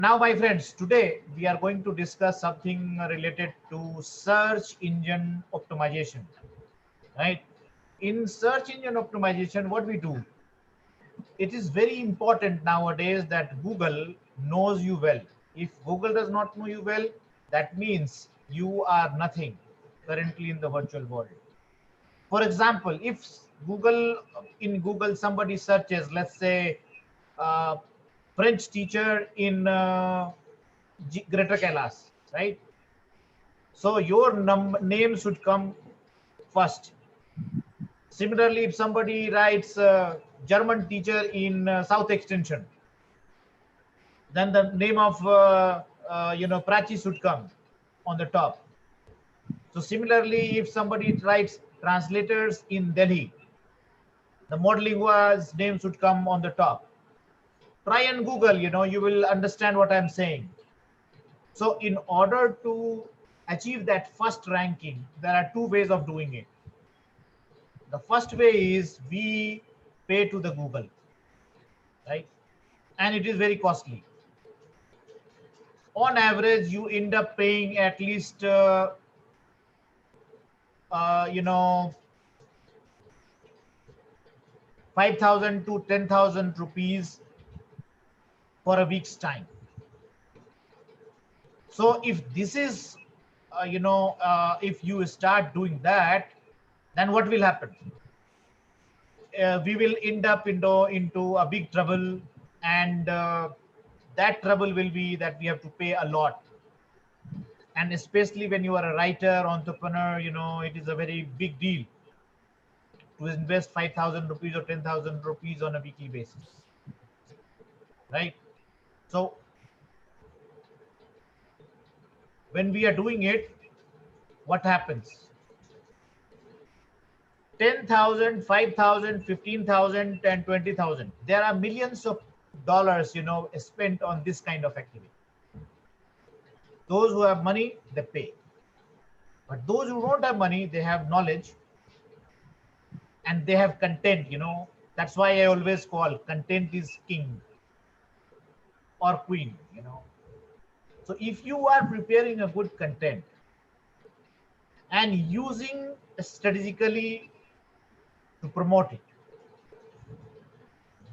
Now, my friends, today we are going to discuss something related to search engine optimization, right? In search engine optimization, what we do, it is very important nowadays that Google knows you well. If Google does not know you well, that means you are nothing currently in the virtual world. For example, if Google somebody searches, let's say, uh, French teacher in Greater Kailas, right? So your name should come first. Similarly, if somebody writes German teacher in South Extension, then the name of Prachi should come on the top. So similarly, if somebody writes translators in Delhi, the Modelingua's name should come on the top. Try and Google, you will understand what I'm saying. So in order to achieve that first ranking, there are two ways of doing it. The first way is we pay to the Google, right? And it is very costly. On average, you end up paying at least, uh, you know, 5,000 to 10,000 rupees for a week's time. So if this is, if you start doing that, then what will happen? We will end up into a big trouble, and that trouble will be that we have to pay a lot. And especially when you are a writer, entrepreneur, it is a very big deal to invest 5,000 rupees or 10,000 rupees on a weekly basis, right? So when we are doing it, what happens? 10,000, 5,000, 15,000, and 20,000. There are millions of dollars, spent on this kind of activity. Those who have money, they pay. But those who don't have money, they have knowledge and they have content. That's why I always call content is king or queen. So if you are preparing a good content and using strategically to promote it,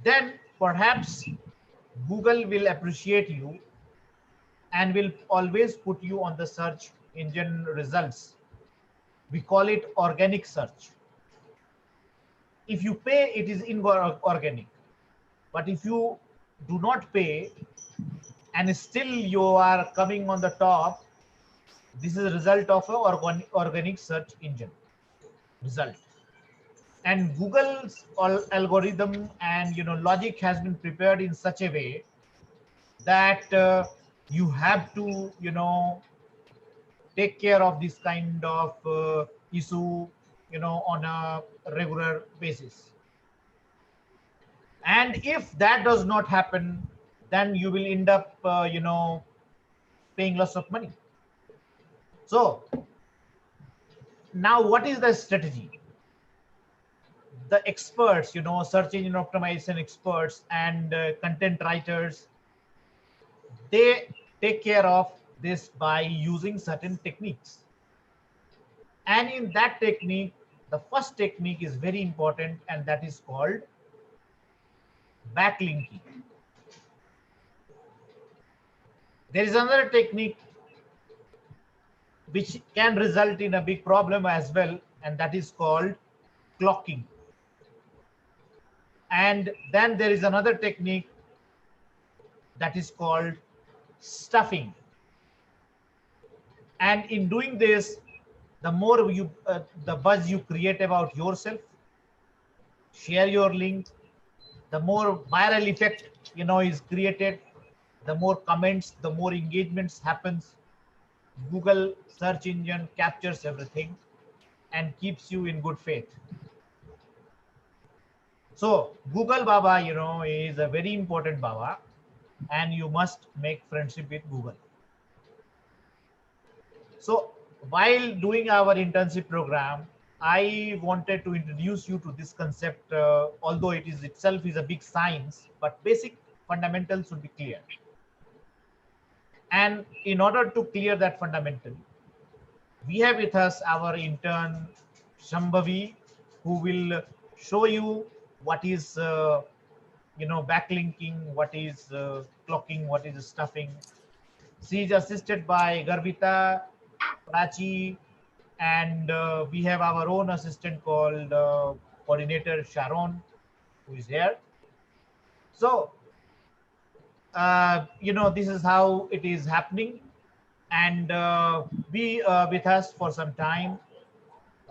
then perhaps Google will appreciate you and will always put you on the search engine results. We call it organic search. If you pay, it is inorganic. But if you do not pay and still you are coming on the top, this is a result of a organic search engine result. And Google's algorithm and logic has been prepared in such a way that you have to take care of this kind of issue on a regular basis. And if that does not happen, then you will end up paying lots of money. So now what is the strategy? The experts, search engine optimization experts and content writers, they take care of this by using certain techniques. And in that technique, the first technique is very important, and that is called backlinking. There is another technique which can result in a big problem as well, and that is called clocking. And then there is another technique that is called stuffing. And in doing this, the more the buzz you create about yourself, share your link, the more viral effect is created, the more comments, the more engagements happens. Google search engine captures everything and keeps you in good faith. So Google Baba, is a very important Baba, and you must make friendship with Google. So while doing our internship program, I wanted to introduce you to this concept, although it is itself is a big science, but basic fundamentals should be clear. And in order to clear that fundamental, we have with us our intern Shambhavi, who will show you what is backlinking, what is clocking, what is stuffing. She is assisted by Garvita, Prachi, and we have our own assistant called coordinator Sharon, who is here. So this is how it is happening, and be with us for some time.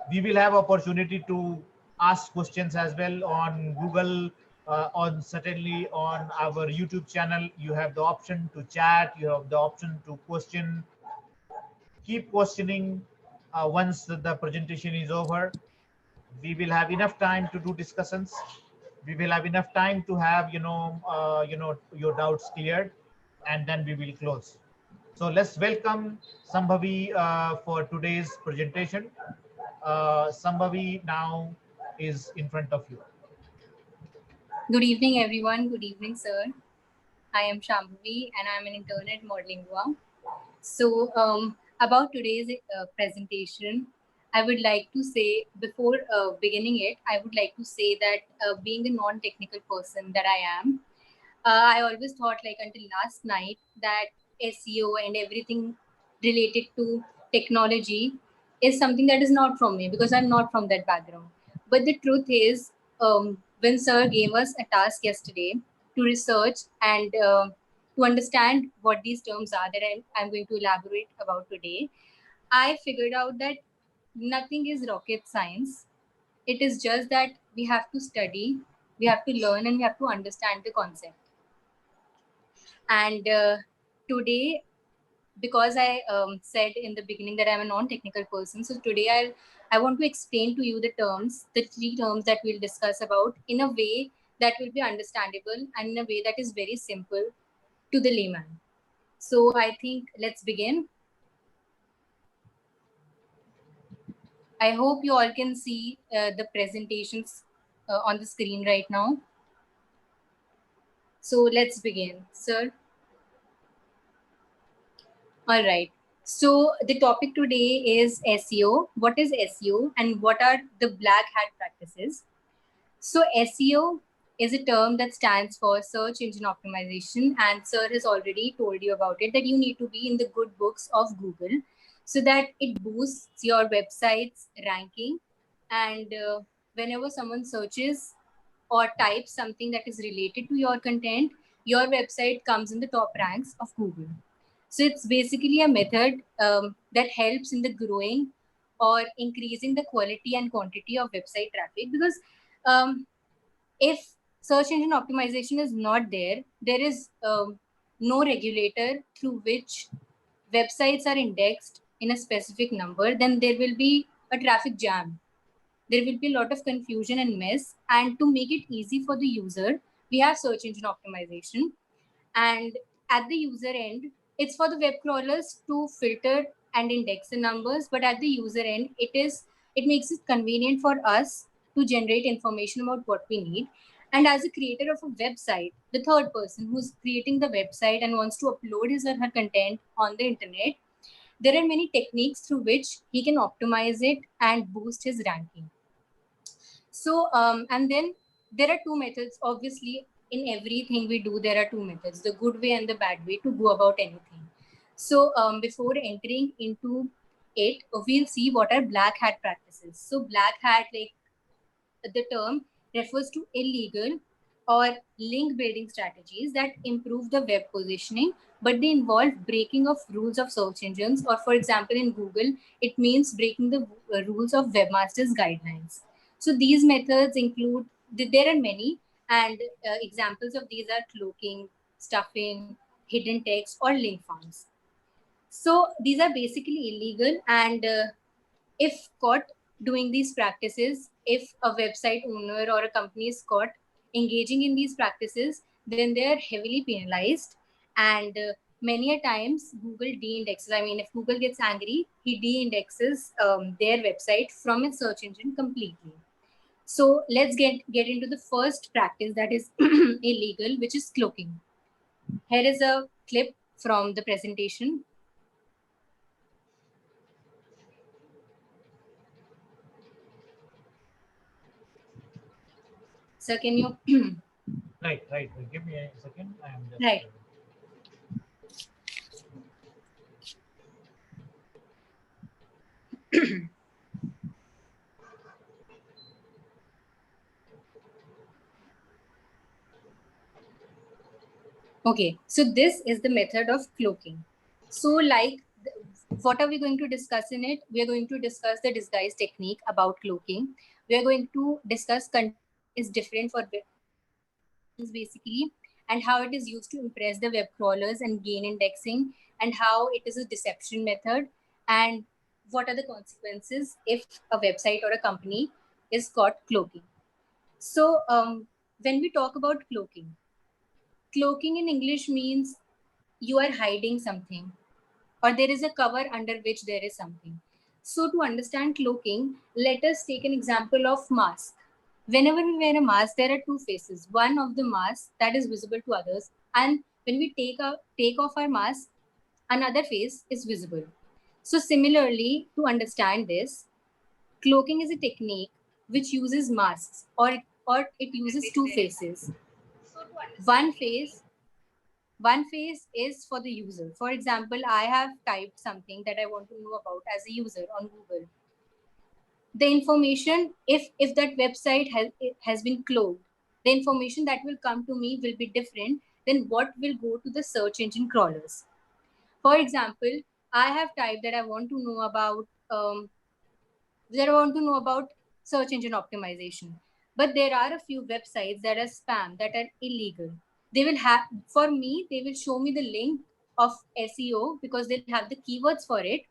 We will have opportunity to ask questions as well on Google, on certainly on our YouTube channel. You have the option to chat, you have the option to question. Keep questioning. Once the presentation is over, we will have enough time to do discussions. We will have enough time to have your doubts cleared, and then we will close. So let's welcome Sambhavi for today's presentation. Sambhavi now is in front of you. Good evening, everyone. Good evening, sir. I am Shambhavi and I'm an intern at Modelingua. So, about today's presentation, I would like to say, before beginning it, I would like to say that being a non-technical person that I am, I always thought, like until last night, that SEO and everything related to technology is something that is not from me because I'm not from that background. But the truth is, when Sir gave us a task yesterday to research and to understand what these terms are that I'm going to elaborate about today, I figured out that nothing is rocket science. It is just that we have to study, we have to learn, and we have to understand the concept. And today, because I said in the beginning that I'm a non-technical person, so today I want to explain to you the three terms that we'll discuss about in a way that will be understandable and in a way that is very simple to the layman. So I think let's begin. I hope you all can see the presentations on the screen right now. So let's begin, sir. All right. So the topic today is SEO. What is SEO and what are the black hat practices? So SEO is a term that stands for search engine optimization, and sir has already told you about it, that you need to be in the good books of Google so that it boosts your website's ranking. And whenever someone searches or types something that is related to your content, your website comes in the top ranks of Google. So it's basically a method that helps in the growing or increasing the quality and quantity of website traffic, because if search engine optimization is not there, there is no regulator through which websites are indexed in a specific number, then there will be a traffic jam. There will be a lot of confusion and mess. And to make it easy for the user, we have search engine optimization. And at the user end, it's for the web crawlers to filter and index the numbers, but at the user end, it makes it convenient for us to generate information about what we need. And as a creator of a website, the third person who's creating the website and wants to upload his or her content on the internet, there are many techniques through which he can optimize it and boost his ranking. So, and then there are two methods. Obviously, in everything we do, there are two methods, the good way and the bad way to go about anything. So, before entering into it, we'll see what are black hat practices. So, black hat, like the term, refers to illegal or link building strategies that improve the web positioning, but they involve breaking of rules of search engines, or for example, in Google, it means breaking the rules of webmasters guidelines. So these methods include, there are many, and examples of these are cloaking, stuffing, hidden text, or link farms. So these are basically illegal, and if caught doing these practices, if a website owner or a company is caught engaging in these practices, then they are heavily penalized. And many a times Google de-indexes. I mean, if Google gets angry, he de-indexes their website from its search engine completely. So let's get into the first practice that is illegal, which is cloaking. Here is a clip from the presentation? Sir, can you? Right. Give me a second. I am just. Right. Okay, so this is the method of cloaking. So like, what are we going to discuss in it? We are going to discuss the disguise technique about cloaking. We are going to discuss content is different for basically, and how it is used to impress the web crawlers and gain indexing, and how it is a deception method, and what are the consequences if a website or a company is caught cloaking. So when we talk about cloaking, cloaking in English means you are hiding something, or there is a cover under which there is something. So to understand cloaking, let us take an example of mask. Whenever we wear a mask, there are two faces. One of the mask that is visible to others, and when we take off our mask, another face is visible. So similarly, to understand this, cloaking is a technique which uses masks, or it uses two faces. One face one face is for the user. For example, I have typed something that I want to know about as a user on Google. The information, if that website has been closed, the information that will come to me will be different than what will go to the search engine crawlers. For example, I have typed that I want to know about search engine optimization, but there are a few websites that are spam, that are illegal. They will have, for me, they will show me the link of SEO because they'll have the keywords for it.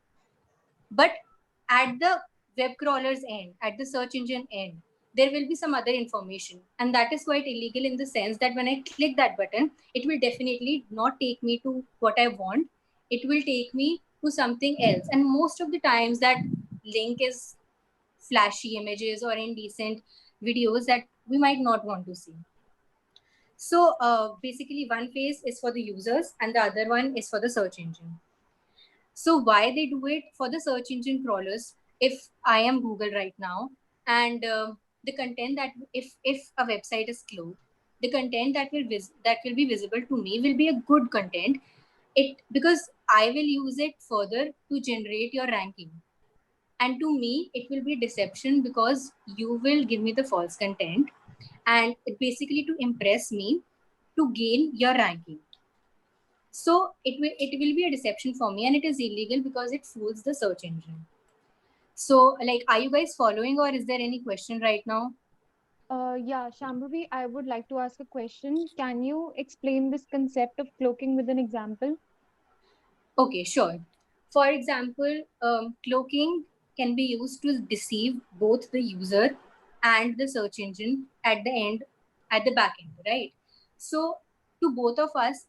But at the web crawler's end, at the search engine end, there will be some other information. And that is quite illegal in the sense that when I click that button, it will definitely not take me to what I want. It will take me to something else. And most of the times that link is flashy images or indecent videos that we might not want to see. So basically one phase is for the users and the other one is for the search engine. So why they do it for the search engine crawlers? If I am Google right now, and the content that if a website is closed, the content that will be visible to me will be a good content. It because I will use it further to generate your ranking. And to me, it will be deception because you will give me the false content and basically to impress me to gain your ranking. So it will be a deception for me, and it is illegal because it fools the search engine. So like, are you guys following, or is there any question right now? Yeah, Shambhavi, I would like to ask a question. Can you explain this concept of cloaking with an example? Okay, sure. For example, cloaking can be used to deceive both the user and the search engine at the end, at the back end, right? So to both of us,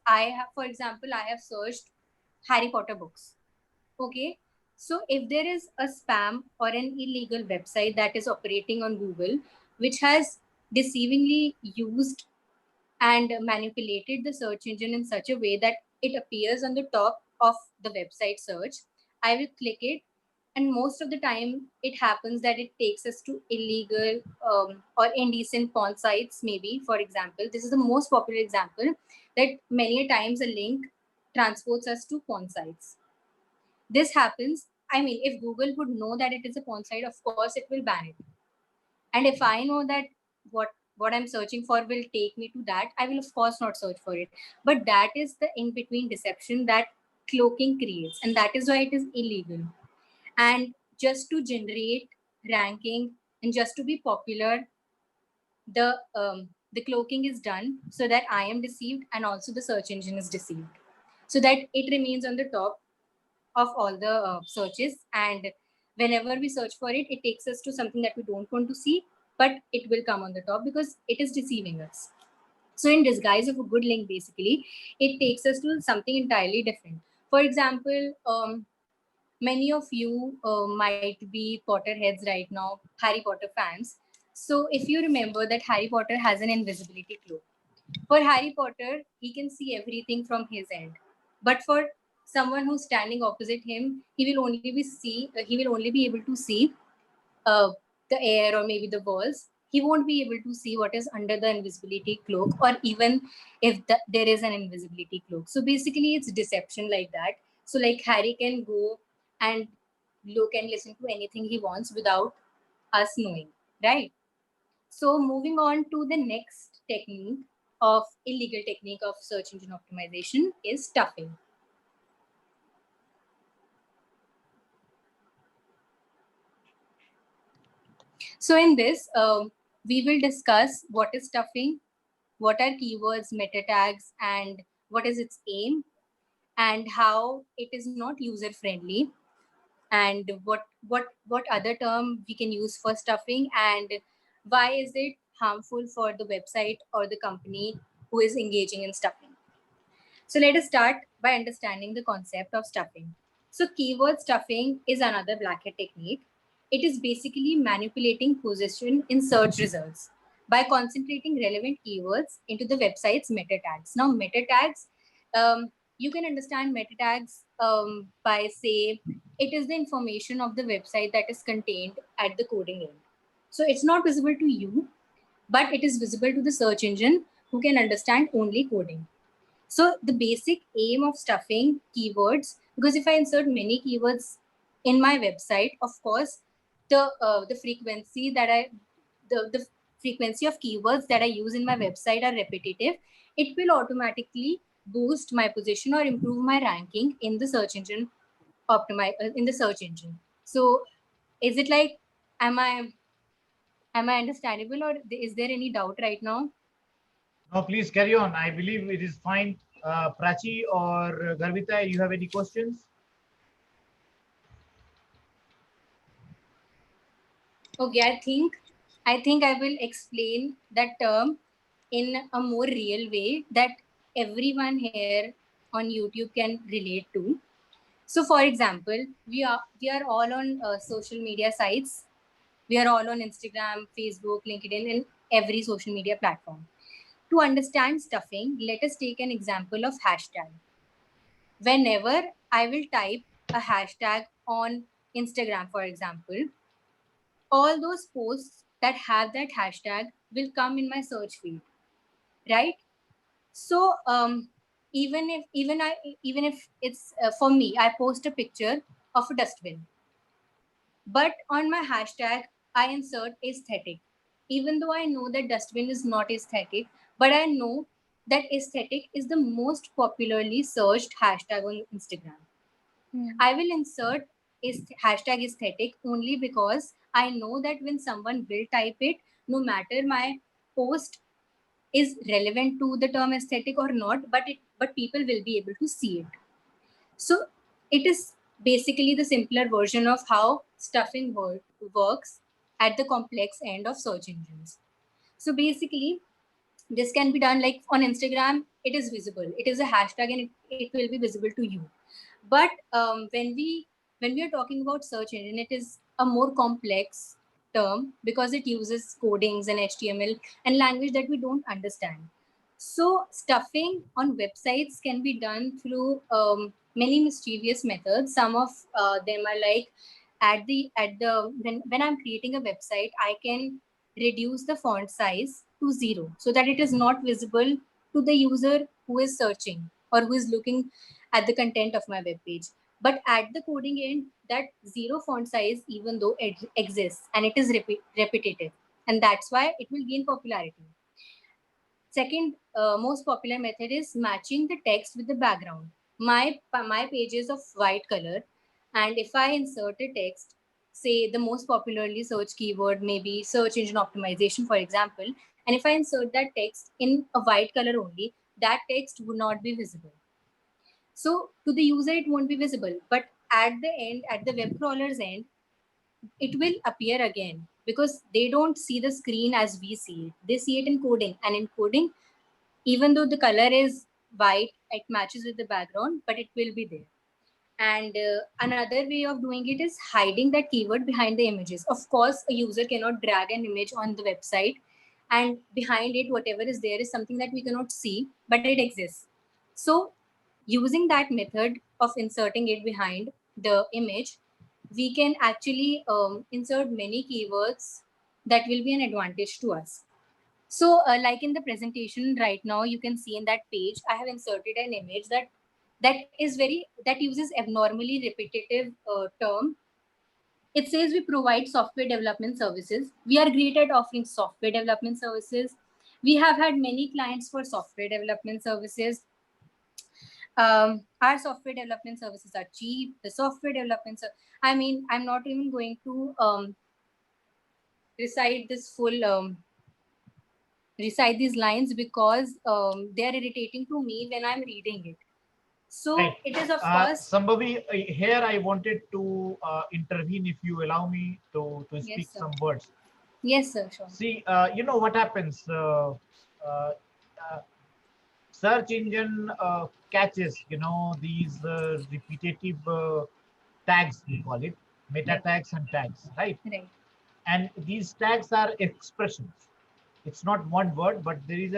for example, I have searched Harry Potter books. Okay. So if there is a spam or an illegal website that is operating on Google, which has deceivingly used and manipulated the search engine in such a way that it appears on the top of the website search, I will click it. And most of the time, it happens that it takes us to illegal or indecent porn sites, maybe. For example, this is the most popular example that many a times a link transports us to porn sites. This happens. I mean, if Google would know that it is a porn site, of course, it will ban it. And if I know that what I'm searching for will take me to that, I will of course not search for it. But that is the in between deception that cloaking creates, and that is why it is illegal. And just to generate ranking and just to be popular, the cloaking is done so that I am deceived and also the search engine is deceived, so that it remains on the top of all the searches. And whenever we search for it, it takes us to something that we don't want to see, but it will come on the top because it is deceiving us. So in disguise of a good link, basically, it takes us to something entirely different. For example, many of you might be Potterheads right now, Harry Potter fans. So if you remember that Harry Potter has an invisibility cloak. For Harry Potter, he can see everything from his end. But for someone who's standing opposite him, he will only be able to see uh, the air or maybe the walls. He won't be able to see what is under the invisibility cloak, or even if there is an invisibility cloak. So basically, it's deception like that. So like Harry can go and look and listen to anything he wants without us knowing, right? So moving on to the next technique of illegal technique of search engine optimization is stuffing. So in this, we will discuss what is stuffing, what are keywords, meta tags, and what is its aim, and how it is not user friendly, and what other term we can use for stuffing, and why is it harmful for the website or the company who is engaging in stuffing. So let us start by understanding the concept of stuffing. So keyword stuffing is another black hat technique. It is basically manipulating position in search results by concentrating relevant keywords into the website's meta tags. Now, meta tags, you can understand meta tags by say it is the information of the website that is contained at the coding end. So it's not visible to you, but it is visible to the search engine who can understand only coding. So the basic aim of stuffing keywords, because if I insert many keywords in my website, of course, the frequency that the frequency of keywords that I use in my website are repetitive. It will automatically boost my position or improve my ranking in the search engine in the search engine. So is it like, am I understandable, or is there any doubt right now? No, please carry on. I believe it is fine. Prachi or Garvita, you have any questions? Okay, I think I will explain that term in a more real way that everyone here on YouTube can relate to. So, for example, we are all on social media sites. We are all on Instagram, Facebook, LinkedIn, and every social media platform. To understand stuffing, let us take an example of hashtag. Whenever I will type a hashtag on Instagram, for example, all those posts that have that hashtag will come in my search feed, right? So even if it's for me, I post a picture of a dustbin, but on my hashtag I insert aesthetic, even though I know that dustbin is not aesthetic, but I know that aesthetic is the most popularly searched hashtag on Instagram. Hmm. I will insert is hashtag aesthetic only because I know that when someone will type it, no matter my post is relevant to the term aesthetic or not, but people will be able to see it. So it is basically the simpler version of how stuffing works at the complex end of search engines. So basically, this can be done like on Instagram. It is visible. It is a hashtag, and it will be visible to you. But when we are talking about search engine, it is a more complex term because it uses codings and HTML and language that we don't understand. So stuffing on websites can be done through many mischievous methods. Some of them are like when I'm creating a website, I can reduce the font size to 0 so that it is not visible to the user who is searching or who is looking at the content of my web page. But at the coding end, that 0 font size, even though it exists and it is repetitive, and that's why it will gain popularity. Second most popular method is matching the text with the background. My page is of white color, and if I insert a text, say the most popularly searched keyword, maybe search engine optimization, for example, and if I insert that text in a white color only, that text would not be visible. So to the user, it won't be visible, but at the end, at the web crawler's end, it will appear again because they don't see the screen as we see it. They see it in coding, and in coding, even though the color is white, it matches with the background, but it will be there. And another way of doing it is hiding that keyword behind the images. Of course, a user cannot drag an image on the website, and behind it, whatever is there is something that we cannot see, but it exists. So using that method of inserting it behind the image, we can actually insert many keywords that will be an advantage to us. So like in the presentation right now, you can see in that page, I have inserted an image that uses abnormally repetitive term. It says we provide software development services. We are great at offering software development services. We have had many clients for software development services. Our software development services are cheap. The software development, I mean, I'm not even going to recite this full recite these lines because they are irritating to me when I'm reading it. So Right. it is of course. Sambhavi, here I wanted to intervene if you allow me to Yes, speak sir. some words. Yes, sir. Sure. See, you know what happens? Uh, Search engine catches, you know, these repetitive tags, we call it, meta Right. tags and tags, right? Right. And these tags are expressions. It's not one word, but there is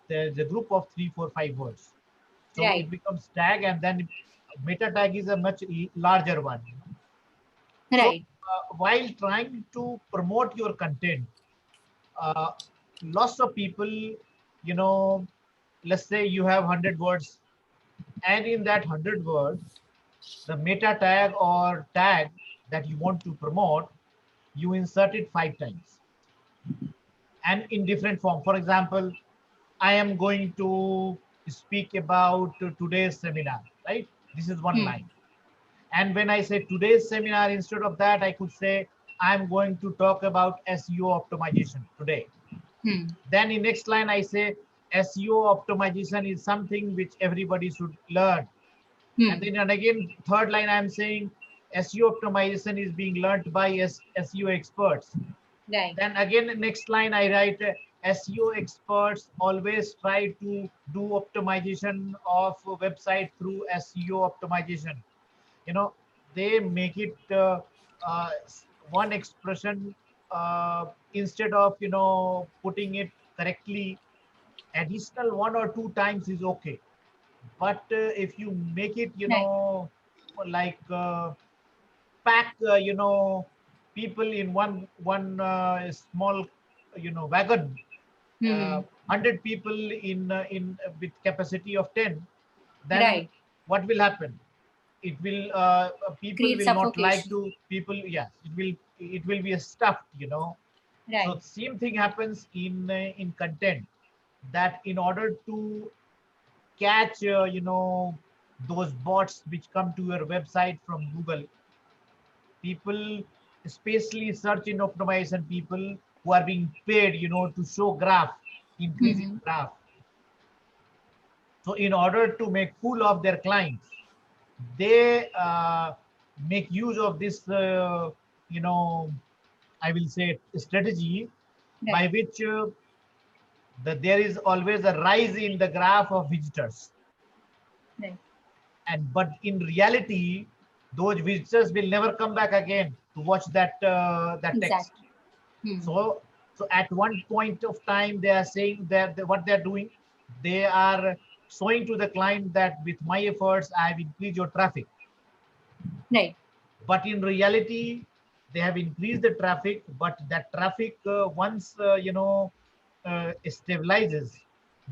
there's a group of 3, 4, 5 words. So Right. it becomes tag, and then meta tag is a much larger one. So Right. while trying to promote your content, uh, lots of people, you know, let's say you have 100 words, and in that 100 words, the meta tag or tag that you want to promote, you insert it 5 times and in different form. For example, I am going to speak about today's seminar, right? This is one Hmm. line. And when I say today's seminar, instead of that, I could say I'm going to talk about SEO optimization today. Hmm. Then in next line, I say SEO optimization is something which everybody should learn. And Hmm. then and again, third line, I'm saying SEO optimization is being learned by SEO experts. Right. Then again, next line I write SEO experts always try to do optimization of a website through SEO optimization. You know, they make it uh, one expression instead of, you know, putting it correctly. Additional 1 or 2 times is okay, but if you make it, you Right. know, like pack, you know, people in one small, you know, wagon, Hmm. 100 people in with capacity of 10, then Right. what will happen? It will people Create will not like suffocation. to people. Yes, it will be a stuffed, you know. So Right. same thing happens in content, that in order to catch, you know, those bots which come to your website from Google, people, especially search in optimization people who are being paid, you know, to show graph, increase in Hmm. graph. So in order to make fool of their clients, they make use of this, you know, I will say strategy, by Right. which there is always a rise in the graph of visitors. Right. And but in reality, those visitors will never come back again to watch that text. Exactly. Hmm. So at one point of time, they are saying that what they're doing, they are showing to the client that with my efforts I have increased your traffic. Right. But in reality, they have increased the traffic, but that traffic, once, you know, stabilizes,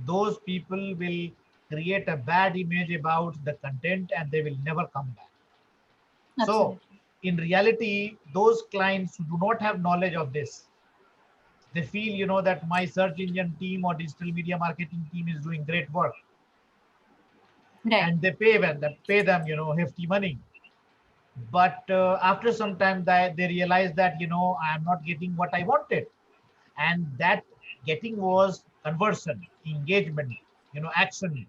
those people will create a bad image about the content and they will never come back. So Absolutely. in reality, those clients who do not have knowledge of this, they feel, you know, that my search engine team or digital media marketing team is doing great work, Right. and they pay them, you know, hefty money. But after some time, they realize that, you know, I am not getting what I wanted, and that getting was conversion, engagement, you know, action.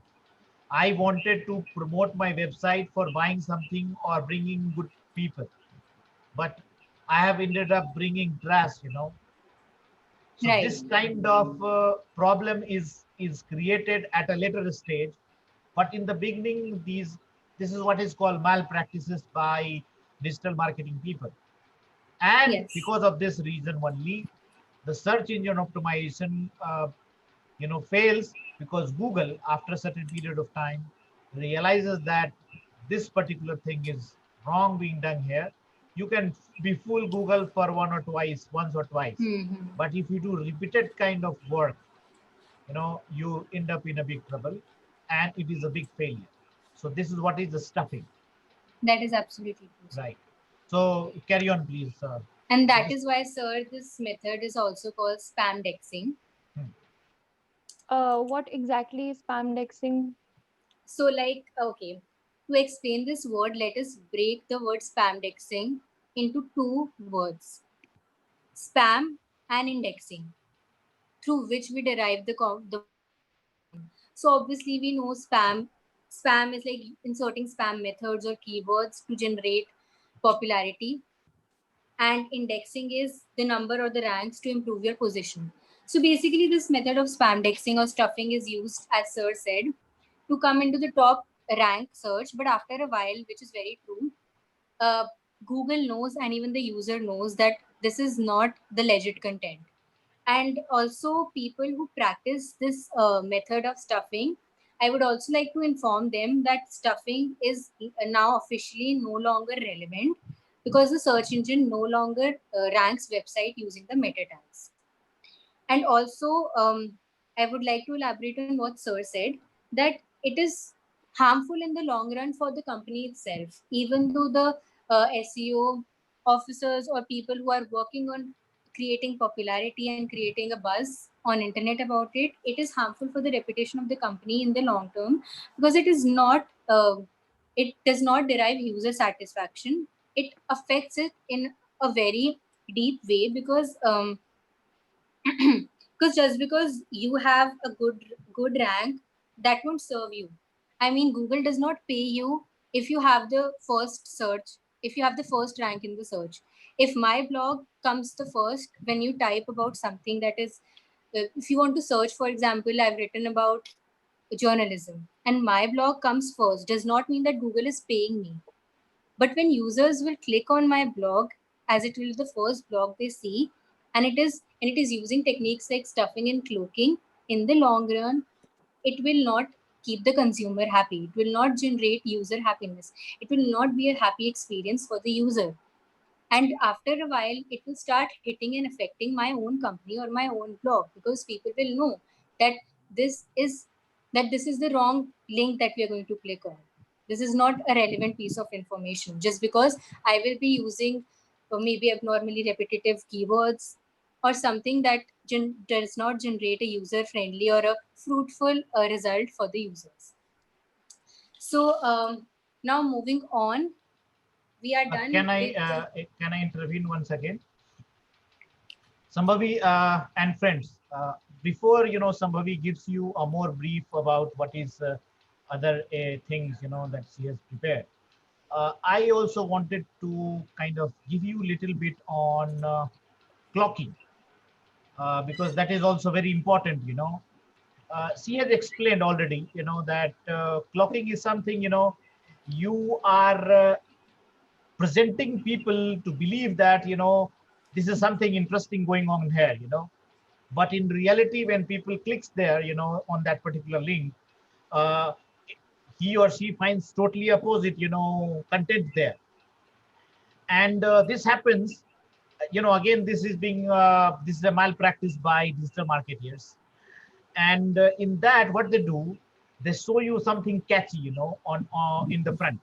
I wanted to promote my website for buying something or bringing good people, but I have ended up bringing trash, you know. So Right. this kind of problem is created at a later stage, but in the beginning, this is what is called malpractices by digital marketing people. And Yes. because of this reason only, the search engine optimization, you know, fails, because Google, after a certain period of time, realizes that this particular thing is wrong being done here, you can be fool Google for once or twice. Hmm. But if you do repeated kind of work, you end up in a big trouble, and it is a big failure. So this is what is the stuffing, That is absolutely true, sir. right? So carry on, please. And that Yes. is why, sir, this method is also called spam dexing. Hmm. What exactly is spam dexing? So, like, okay, to explain this word, let us break the word spam dexing into two words: spam and indexing, through which we derive the So obviously we know spam is like inserting spam methods or keywords to generate popularity, and indexing is the number or the ranks to improve your position. So basically this method of spam dexing or stuffing is used, as sir said, to come into the top rank search, but after a while, which is very true, uh, Google knows and even the user knows that this is not the legit content. And also people who practice this method of stuffing, I would also like to inform them that stuffing is now officially no longer relevant, because the search engine no longer ranks website using the meta tags. And also I would like to elaborate on what sir said, that it is harmful in the long run for the company itself, even though the SEO officers or people who are working on creating popularity and creating a buzz on internet about it, it is harmful for the reputation of the company in the long term, because it does not derive user satisfaction. It affects it in a very deep way, because because just because you have a good rank, that won't serve you. I mean, Google does not pay you if you have the first search, if you have the first rank in the search. If my blog comes the first when you type about something that is, if you want to search, for example, I've written about journalism and my blog comes first, does not mean that Google is paying me. But when users will click on my blog, as it will be the first blog they see, and it is using techniques like stuffing and cloaking, in the long run, it will not keep the consumer happy. It will not generate user happiness. It will not be a happy experience for the user. And after a while, it will start hitting and affecting my own company or my own blog, because people will know that this is this is the wrong link that we are going to click on. This is not a relevant piece of information, just because I will be using maybe abnormally repetitive keywords or something that does not generate a user friendly or a fruitful result for the users. So now moving on, we are done Can I with intervene once again? Sambhavi and friends, before Sambhavi gives you a more brief about what is other things that she has prepared. I also wanted to kind of give you a little bit on clocking, because that is also very important. She has explained already. That clocking is something. You are presenting people to believe that this is something interesting going on here. But in reality, when people clicks there, on that particular link, uh, he or she finds totally opposite, content there. And this happens, again, this is a malpractice by digital marketers. And in that, what they do, they show you something catchy, on in the front.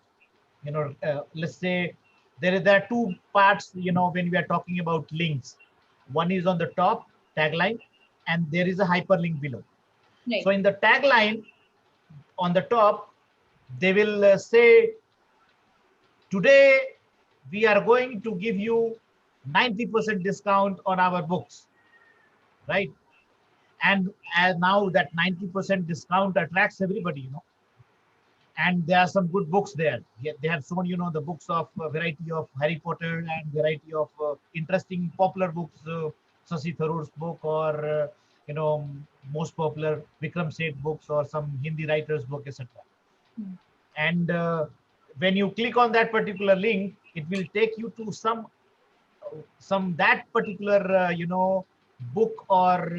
Let's say there are two parts, when we are talking about links. One is on the top tagline, and there is a hyperlink below. right. So in the tagline on the top, they will say, today we are going to give you 90% discount on our books, right? And now that 90% discount attracts everybody, and there are some good books there. They have shown, the books of variety of Harry Potter and variety of interesting popular books, Sasi Tharoor's book, or most popular Vikram Seth books, or some Hindi writers book, etc. Hmm. And when you click on that particular link, it will take you to some that particular book, or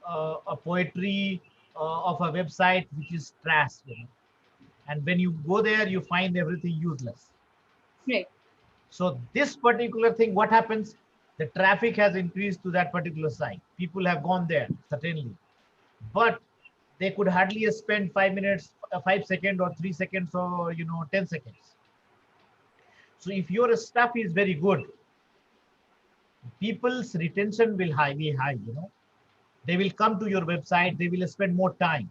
a poetry of a website which is trash. and when you go there, you find everything useless. Right. So this particular thing, what happens? The traffic has increased to that particular site. People have gone there, certainly, but they could hardly spend 5 minutes, 5 seconds, or 3 seconds, or 10 seconds. So if your stuff is very good, people's retention will be high. They will come to your website. They will spend more time,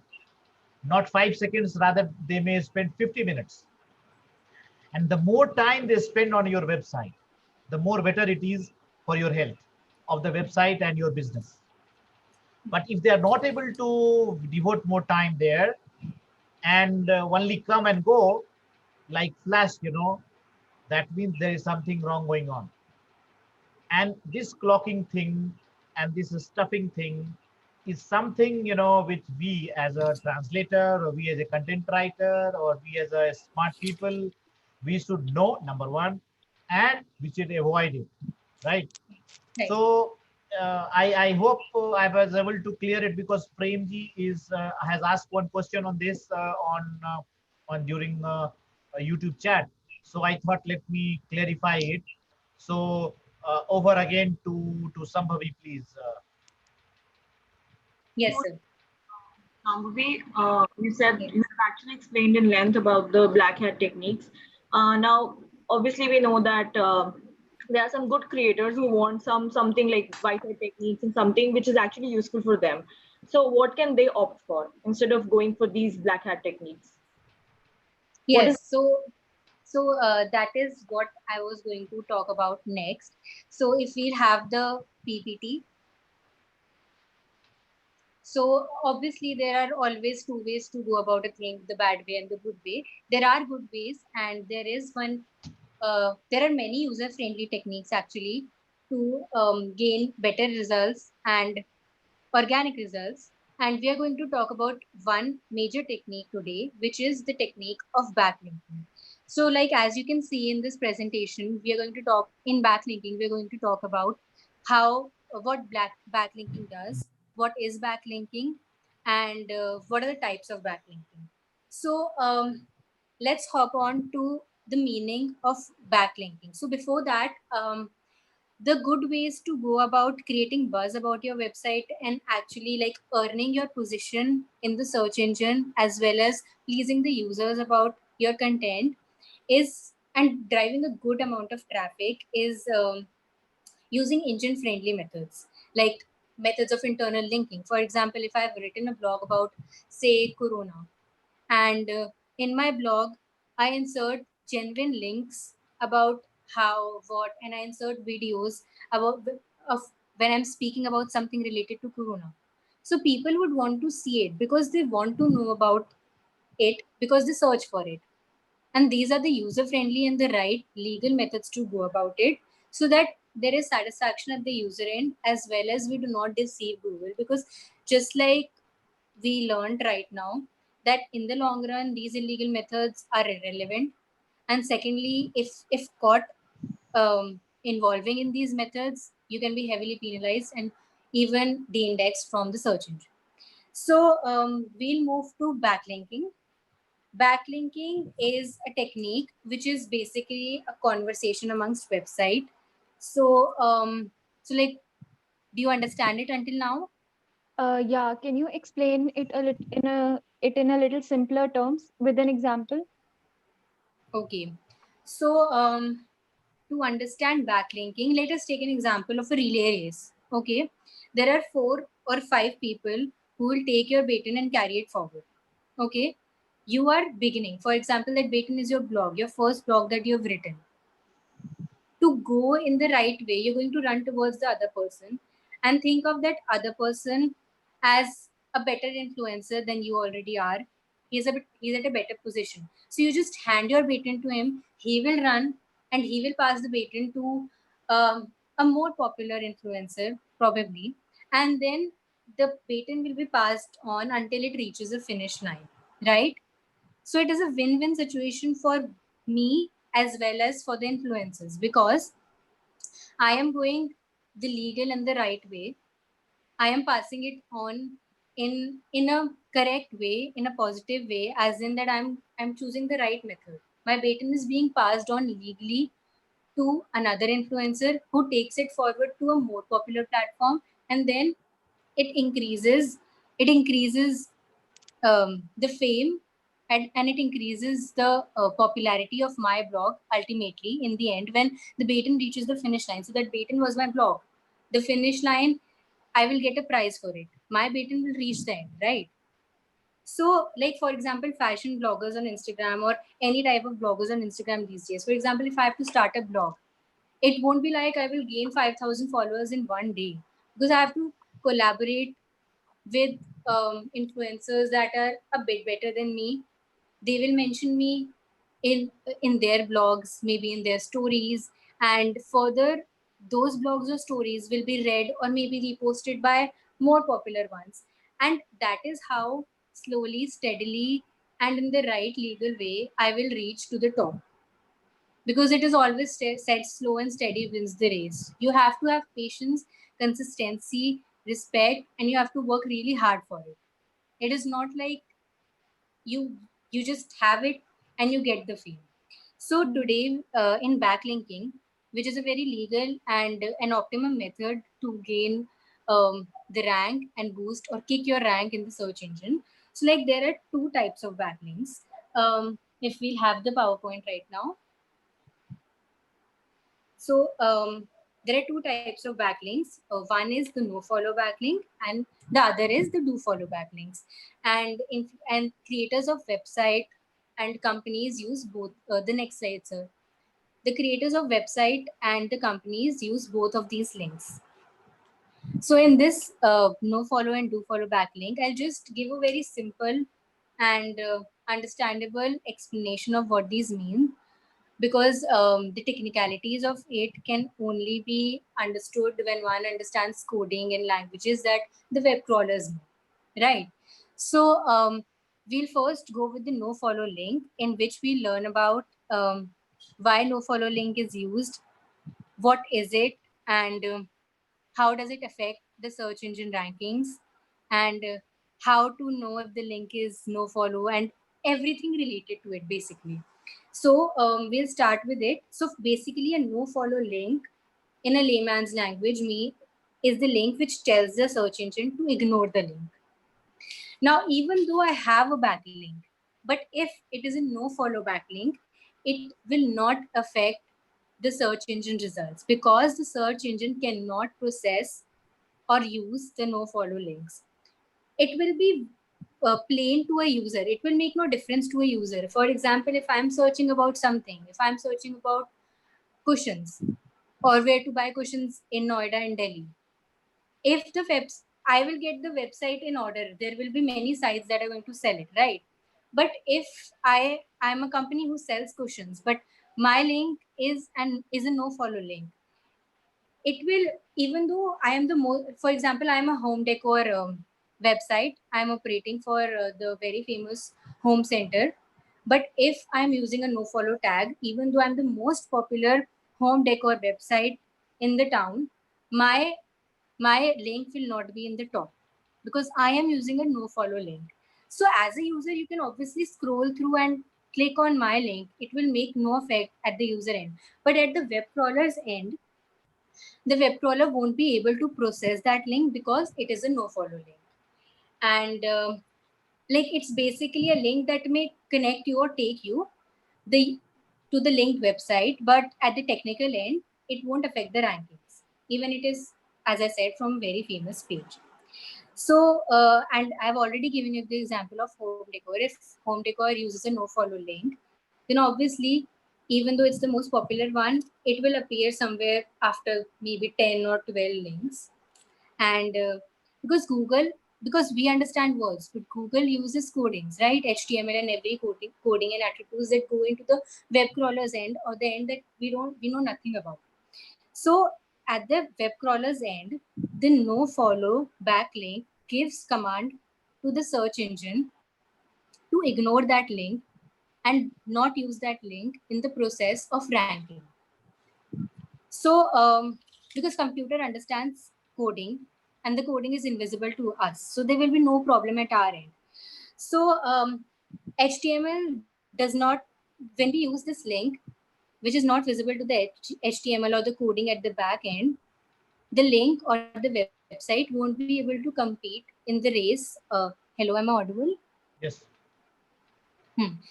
not 5 seconds. Rather, they may spend 50 minutes. And the more time they spend on your website, the more better it is for your health of the website and your business. But if they are not able to devote more time there and only come and go like flash, that means there is something wrong going on. And this clocking thing and this stuffing thing is something, which we as a translator, or we as a content writer, or we as a smart people, we should know, number one, and we should avoid it, right? Right. So I hope I was able to clear it, because Premji has asked one question on this on during a YouTube chat. So I thought, let me clarify it. So over again to Sambhavi, please. Yes, sir. You said Yes. you have actually explained in length about the black hat techniques. Now, obviously, we know that there are some good creators who want something like Wi-Fi techniques and something which is actually useful for them. So, what can they opt for instead of going for these black hat techniques? What is Yes. So that is what I was going to talk about next. So if we have the PPT, so obviously there are always two ways to go about a thing: the bad way and the good way. There are good ways, and there is one. There are many user-friendly techniques actually to gain better results and organic results. And we are going to talk about one major technique today, which is the technique of backlinking. So, like as you can see in this presentation, we are going to talk in backlinking. We're going to talk about how what backlinking does, what is backlinking, and what are the types of backlinking. So, let's hop on to the meaning of backlinking. So, before that, the good ways to go about creating buzz about your website and actually like earning your position in the search engine as well as pleasing the users about your content is and driving a good amount of traffic is using engine friendly methods like methods of internal linking. For example, if I've written a blog about say corona, and in my blog I insert genuine links about how what and I insert videos about of when I'm speaking about something related to corona, so people would want to see it because they want to know about it because they search for it. And these are the user friendly and the right legal methods to go about it, so that there is satisfaction at the user end as well as we do not deceive Google, because just like we learned right now that in the long run these illegal methods are irrelevant, and secondly if caught involving in these methods you can be heavily penalized and even de-indexed from the search engine. So we'll move to backlinking. Backlinking is a technique which is basically a conversation amongst website. So like, do you understand it until now? Yeah, can you explain it in a little simpler terms with an example? Okay. So to understand backlinking, let us take an example of a relay race. Okay. There are 4 or 5 people who will take your baton and carry it forward. Okay. You are beginning. For example, that baton is your blog, your first blog that you have written. To go in the right way, you're going to run towards the other person and think of that other person as a better influencer than you already are. He's at a better position. So you just hand your baton to him. He will run and he will pass the baton to a more popular influencer, probably. And then the baton will be passed on until it reaches a finish line, right? So it is a win-win situation for me as well as for the influencers, because I am going the legal and the right way. I am passing it on in a correct way, in a positive way, as in that I'm choosing the right method. My baton is being passed on legally to another influencer who takes it forward to a more popular platform, and then it increases the fame, and it increases the popularity of my blog ultimately in the end when the baton reaches the finish line. So that baton was my blog. The finish line, I will get a prize for it. My baton will reach the end, right? So, like for example, fashion bloggers on Instagram or any type of bloggers on Instagram these days. For example, if I have to start a blog, it won't be like I will gain 5,000 followers in one day, because I have to collaborate with influencers that are a bit better than me. They will mention me in their blogs, maybe in their stories, and further those blogs or stories will be read or maybe reposted by more popular ones. And that is how slowly, steadily, and in the right legal way I will reach to the top, because it is always said slow and steady wins the race. You have to have patience, consistency, respect, and you have to work really hard for it. It is not like you just have it and you get the fame. So today in backlinking, which is a very legal and an optimum method to gain the rank and boost or kick your rank in the search engine. So like there are two types of backlinks. If we'll have the PowerPoint right now. So there are two types of backlinks. One is the no follow backlink, and the other is the do follow backlinks. And creators of website and companies use both. The next slide, sir. The creators of website and the companies use both of these links. So in this no follow and do follow backlink, I'll just give a very simple and understandable explanation of what these mean, because the technicalities of it can only be understood when one understands coding in languages that the web crawlers know, right? So we'll first go with the no follow link, in which we learn about why no follow link is used, what is it, and how does it affect the search engine rankings, and how to know if the link is no follow, and everything related to it basically. So we'll start with it. So basically a no follow link in a layman's language is the link which tells the search engine to ignore the link. Now, even though I have a backlink, but if it is a no follow backlink, it will not affect the search engine results, because the search engine cannot process or use the no follow links. It will be plain to a user. It will make no difference to a user. For example, if I'm searching about something, if I'm searching about cushions or where to buy cushions in Noida and Delhi, if the webs, I will get the website in order. There will be many sites that are going to sell it, right? But if I'm a company who sells cushions, but my link is a no follow link, it will, even though I am the most, for example, I am a home decor website, I am operating for the very famous home center, but if I'm using a no follow tag, even though I'm the most popular home decor website in the town, my my link will not be in the top, because I am using a no follow link. So as a user, you can obviously scroll through and click on my link. It will make no effect at the user end. But at the web crawler's end, the web crawler won't be able to process that link because it is a no follow link. And like it's basically a link that may connect you or take you the to the linked website, but at the technical end, it won't affect the rankings, even it is, as I said, from a very famous page. So, and I've already given you the example of home decor. If home decor uses a no follow link, then obviously, even though it's the most popular one, it will appear somewhere after maybe 10 or 12 links. And because Google, because we understand words, but Google uses codings, right? HTML and every coding and attributes that go into the web crawler's end, or the end that we know nothing about. So at the web crawler's end, the no follow backlink gives command to the search engine to ignore that link and not use that link in the process of ranking. So because computer understands coding and the coding is invisible to us. So there will be no problem at our end. So HTML does not, when we use this link, which is not visible to the HTML or the coding at the back end, the link or the website won't be able to compete in the race. Hello, am I audible? Yes.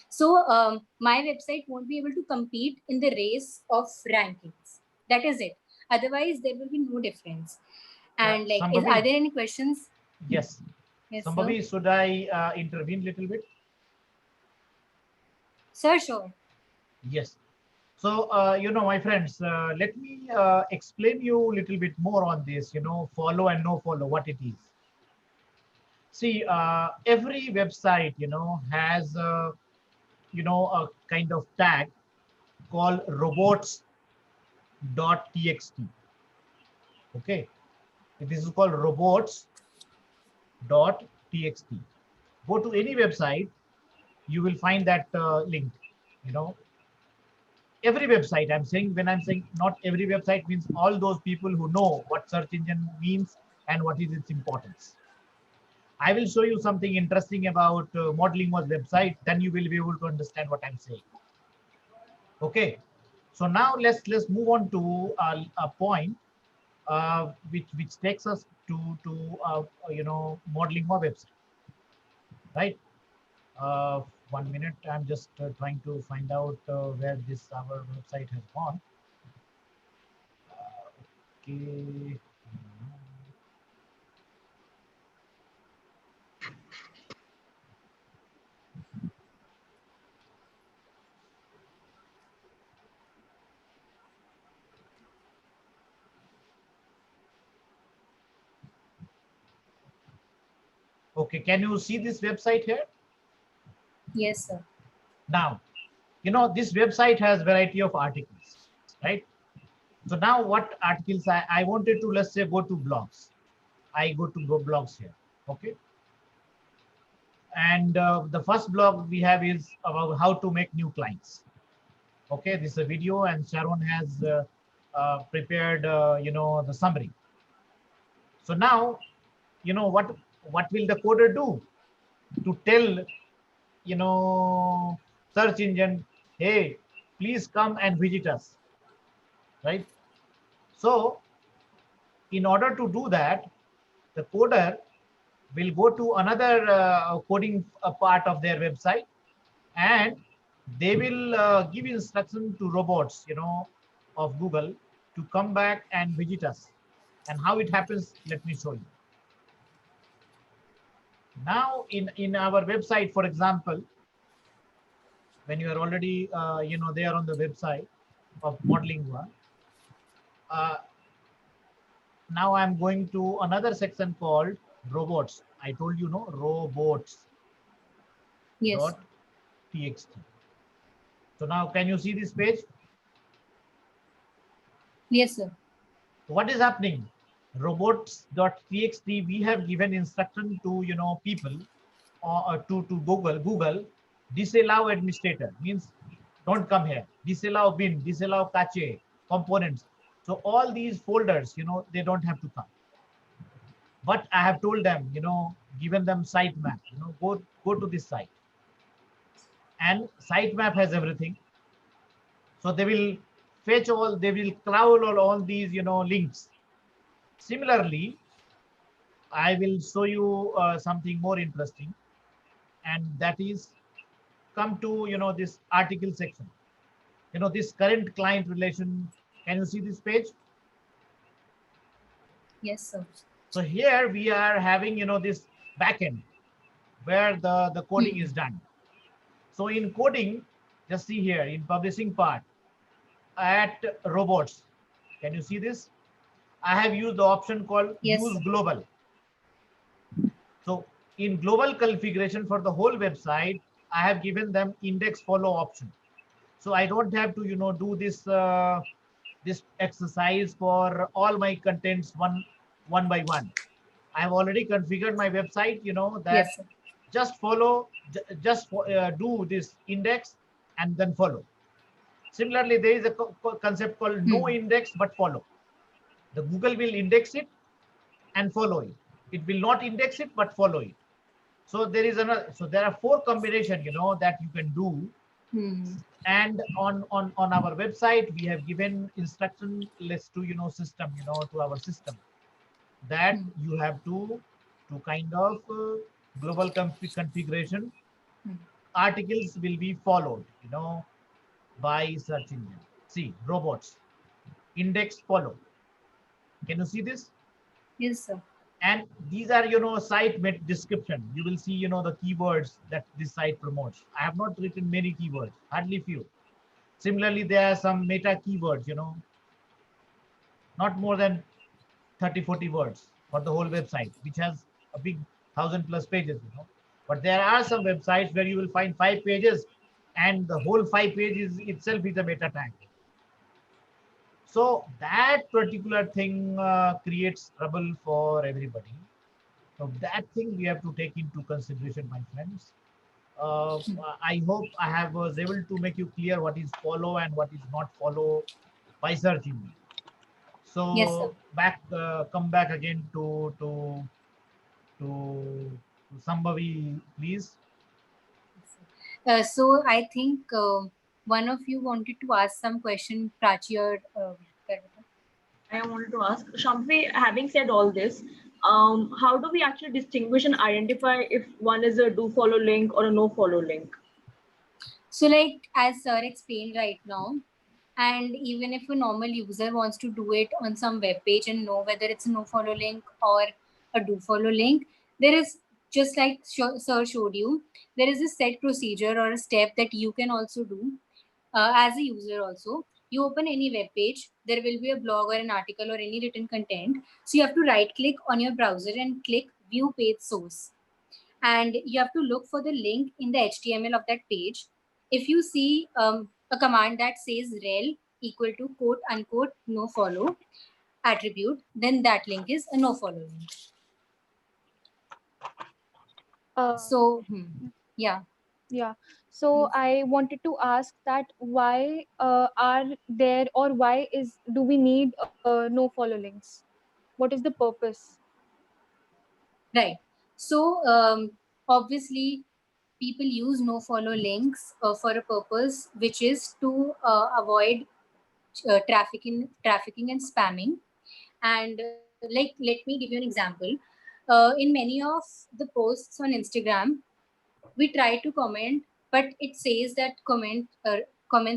So my website won't be able to compete in the race of rankings. That is it. Otherwise, there will be no difference. And like, Sambhavi? are there any questions? Yes. Yes, Sambhavi, sir. should I intervene a little bit? Sir, sure. Yes. So, my friends, let me explain you a little bit more on this, follow and no follow, what it is. See, every website, has, a kind of tag called robots.txt. Okay. This is called robots.txt. Go to any website, you will find that link, every website. I'm saying, when I'm saying not every website, means all those people who know what search engine means and what is its importance. I will show you something interesting about Modeling Was website, then you will be able to understand what I'm saying. Okay, so now let's move on to a point which takes us to Modeling Was website, right? 1 minute, I'm just trying to find out where this our website has gone. Okay. Okay, can you see this website here? Yes, sir. Now, this website has variety of articles, right? So now what articles I wanted to, let's say, go to blogs. I go to blogs here, okay? And the first blog we have is about how to make new clients. Okay, this is a video and Sharon has prepared, the summary. So now, what will the coder do to tell, search engine, hey, please come and visit us, right? So in order to do that, the coder will go to another coding part of their website, and they will give instruction to robots, of Google to come back and visit us. And how it happens, let me show you. Now in our website, for example, when you are already there on the website of Modeling One, now I'm going to another section called robots. I told you, no, robots Yes. dot txt. So now can you see this page? Yes, sir. What is happening? Robots.txt, we have given instruction to people or to Google, disallow administrator, means don't come here, disallow bin, disallow cache, components. So all these folders, they don't have to come. But I have told them, given them sitemap, go to this site, and sitemap has everything. So they will fetch all, they will crawl all these links. Similarly, I will show you something more interesting, and that is, come to this article section, this current client relation. Can you see this page? Yes, sir. So here we are having this backend where the coding is done. So in coding, just see here in publishing part at robots, can you see this? I have used the option called Yes, use sir. global. So in global configuration for the whole website, I have given them index follow option. So I don't have to do this this exercise for all my contents one by one. I have already configured my website, that Yes, sir. just follow, just do this index and then follow. Similarly, there is a concept called no index but follow. The Google will index it, and follow it. It will not index it, but follow it. So there is another. So there are 4 combination, that you can do. And on our website we have given instruction list to system, to our system, that you have to kind of global configuration articles will be followed, by search engine. See, robots, index, follow. Can you see this? Yes, sir. And these are, site description. You will see, the keywords that this site promotes. I have not written many keywords, hardly few. Similarly, there are some meta keywords, not more than 30-40 words for the whole website, which has a big 1,000+ pages, But there are some websites where you will find 5 pages and the whole 5 pages itself is a meta tag. So that particular thing creates trouble for everybody. So that thing we have to take into consideration, my friends. I hope I was able to make you clear what is follow and what is not follow by search engine. Yes, sir. So come back again to Sambhavi, please. So I think one of you wanted to ask some question, Prachi or Garbita. I wanted to ask Shambhavi, having said all this, how do we actually distinguish and identify if one is a do follow link or a no follow link? So like as sir explained right now, and even if a normal user wants to do it on some web page and know whether it's a no follow link or a do follow link, there is, just like sir showed you, there is a set procedure or a step that you can also do as a user also. You open any web page, there will be a blog or an article or any written content. So you have to right click on your browser and click view page source. And you have to look for the link in the HTML of that page. If you see a command that says rel equal to quote unquote no follow attribute, then that link is a no follow link. So yeah. Yeah. So I wanted to ask that why are there, or do we need no follow links? What is the purpose? Right. So obviously people use no follow links for a purpose, which is to avoid trafficking and spamming. And like, let me give you an example. In many of the posts on Instagram, we try to comment, but it says that comment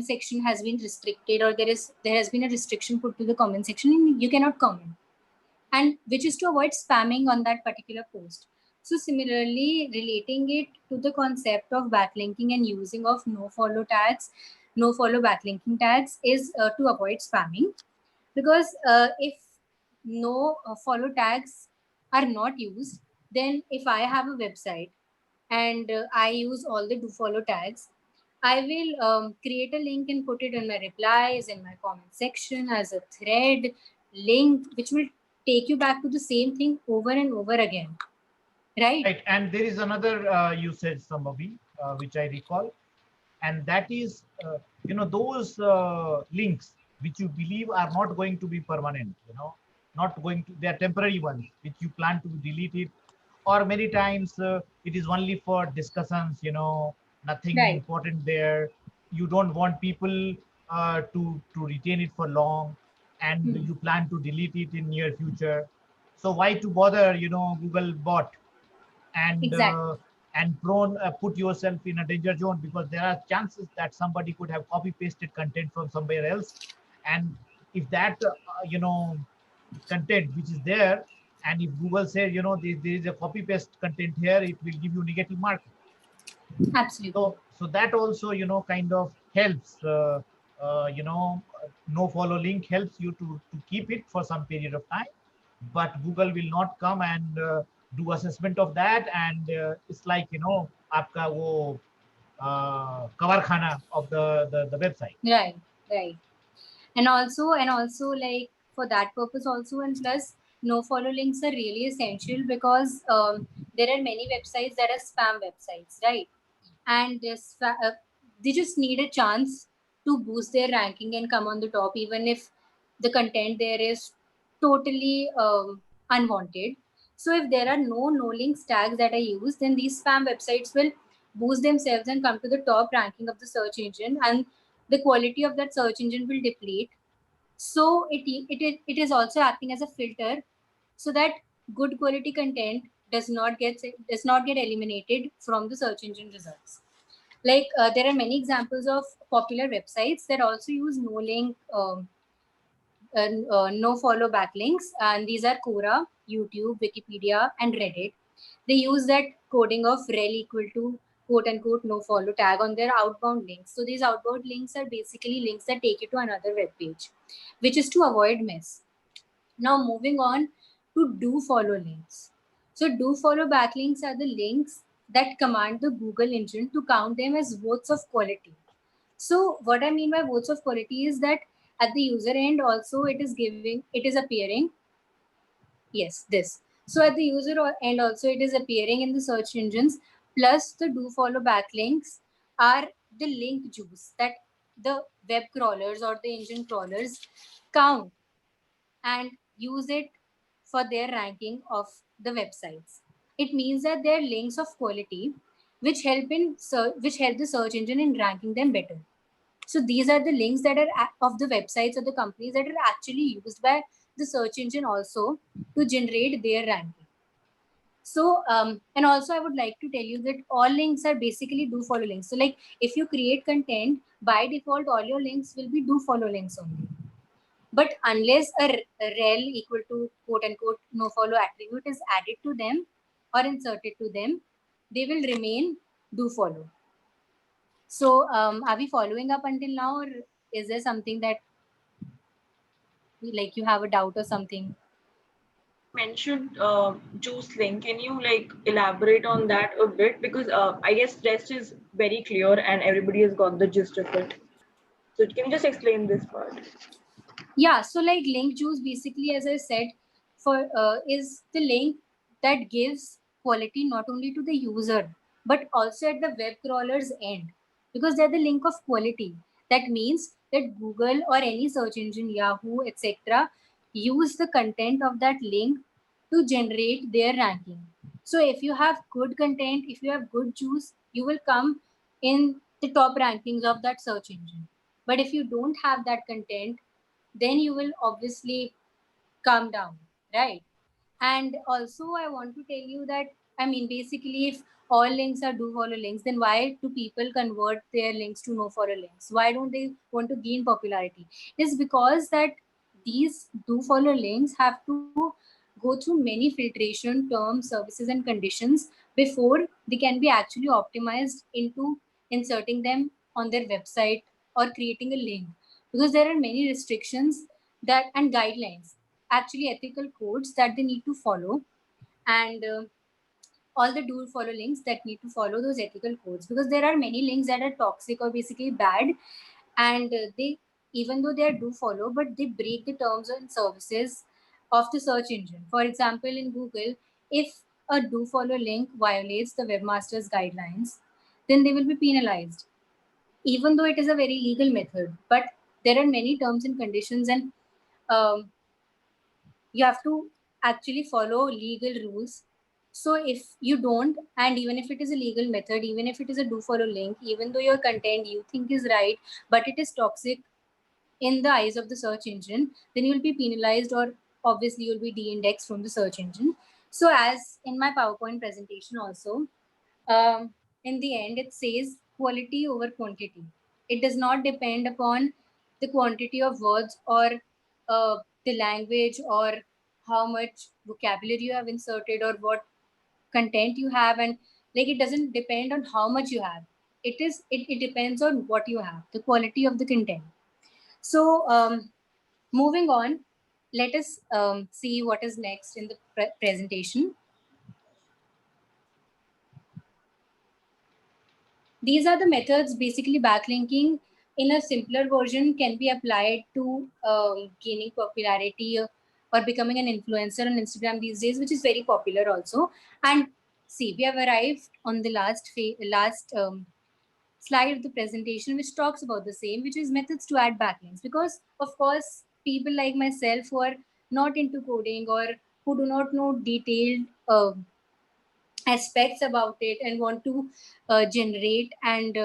section has been restricted, or there has been a restriction put to the comment section and you cannot comment, and which is to avoid spamming on that particular post. So similarly, relating it to the concept of backlinking and using of no follow tags, no follow backlinking tags is to avoid spamming, because if no follow tags are not used, then if I have a website and I use all the do follow tags, I will create a link and put it in my replies, in my comment section as a thread link, which will take you back to the same thing over and over again. Right? Right. And there is another usage, Sambhavi, which I recall, and that is, those links which you believe are not going to be permanent, not going to, they are temporary ones, which you plan to delete it, or many times it is only for discussions, nothing Right. important there. You don't want people to retain it for long, and you plan to delete it in near future. So why to bother, Google bot and Exactly. put yourself in a danger zone, because there are chances that somebody could have copy pasted content from somewhere else, and if that content which is there, and if Google says, there is a copy paste content here, it will give you negative mark. Absolutely. So that also, kind of helps, no follow link helps you to keep it for some period of time, but Google will not come and do assessment of that, and it's like, aapka wo cover khana of the website. Right. And also like for that purpose also, and plus no follow links are really essential, because there are many websites that are spam websites, right? And they just need a chance to boost their ranking and come on the top, even if the content there is totally unwanted. So if there are no links tags that are used, then these spam websites will boost themselves and come to the top ranking of the search engine, and the quality of that search engine will deplete. So it is also acting as a filter, so that good quality content does not get eliminated from the search engine results. Like there are many examples of popular websites that also use no link, no follow backlinks, and these are Quora, YouTube, Wikipedia, and Reddit. They use that coding of rel equal to quote unquote no follow tag on their outbound links. So these outbound links are basically links that take you to another web page, which is to avoid mess. Now moving on to do follow links. So do follow backlinks are the links that command the Google engine to count them as votes of quality. So what I mean by votes of quality is that at the user end also it is appearing. Yes, this. So at the end also it is appearing in the search engines. Plus the do follow backlinks are the link juice that the web crawlers or the engine crawlers count and use it for their ranking of the websites. It means that they're links of quality which help the search engine in ranking them better. So these are the links that are of the websites or the companies that are actually used by the search engine also to generate their ranking. So, and also I would like to tell you that all links are basically do follow links. So like if you create content, by default, all your links will be do follow links only. But unless a rel equal to quote unquote no follow attribute is added to them or inserted to them, they will remain do follow. So are we following up until now, or is there something that like you have a doubt or something? Mentioned juice link. Can you like elaborate on that a bit? Because I guess rest is very clear and everybody has got the gist of it. So can you just explain this part? Yeah, so like link juice basically, as I said, for is the link that gives quality not only to the user but also at the web crawler's end, because they're the link of quality. That means that Google or any search engine, Yahoo, etc., use the content of that link to generate their ranking. So if you have good content, if you have good juice, you will come in the top rankings of that search engine. But if you don't have that content, then you will obviously calm down, right? And also I want to tell you that, I mean, basically if all links are do follow links, then why do people convert their links to no follow links? Why don't they want to gain popularity? It's because that these do follow links have to go through many filtration terms, services, and conditions before they can be actually optimized into inserting them on their website or creating a link, because there are many restrictions that and guidelines, actually ethical codes that they need to follow, and all the do follow links that need to follow those ethical codes, because there are many links that are toxic or basically bad, and they, even though they are do follow, but they break the terms and services of the search engine. For example, in Google, if a do follow link violates the webmaster's guidelines, then they will be penalized, even though it is a very legal method. But there are many terms and conditions, and um, you have to actually follow legal rules. So if you don't, and even if it is a legal method, even if it is a do follow link, even though your content you think is right, but it is toxic in the eyes of the search engine, then you'll be penalized, or obviously you'll be de-indexed from the search engine. So as in my PowerPoint presentation also, in the end, it says quality over quantity. It does not depend upon the quantity of words or the language or how much vocabulary you have inserted or what content you have, and like it doesn't depend on how much you have. It depends on what you have, the quality of the content. So moving on, let us see what is next in the presentation. These are the methods. Basically, backlinking in a simpler version can be applied to gaining popularity or becoming an influencer on Instagram these days, which is very popular also. And see, we have arrived on the last slide of the presentation, which talks about the same, which is methods to add backlinks. Because of course, people like myself who are not into coding or who do not know detailed aspects about it and want to generate and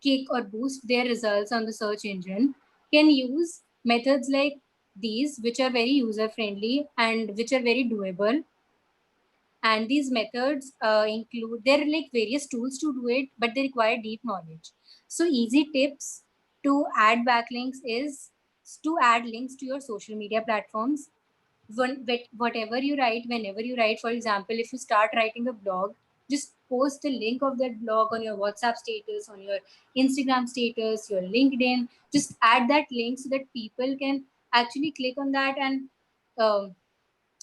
kick or boost their results on the search engine can use methods like these, which are very user friendly and which are very doable. And these methods include, there are like various tools to do it, but they require deep knowledge. So easy tips to add backlinks is to add links to your social media platforms. Whatever you write, whenever you write, for example, if you start writing a blog, just post the link of that blog on your WhatsApp status, on your Instagram status, your LinkedIn. Just add that link so that people can actually click on that, and um,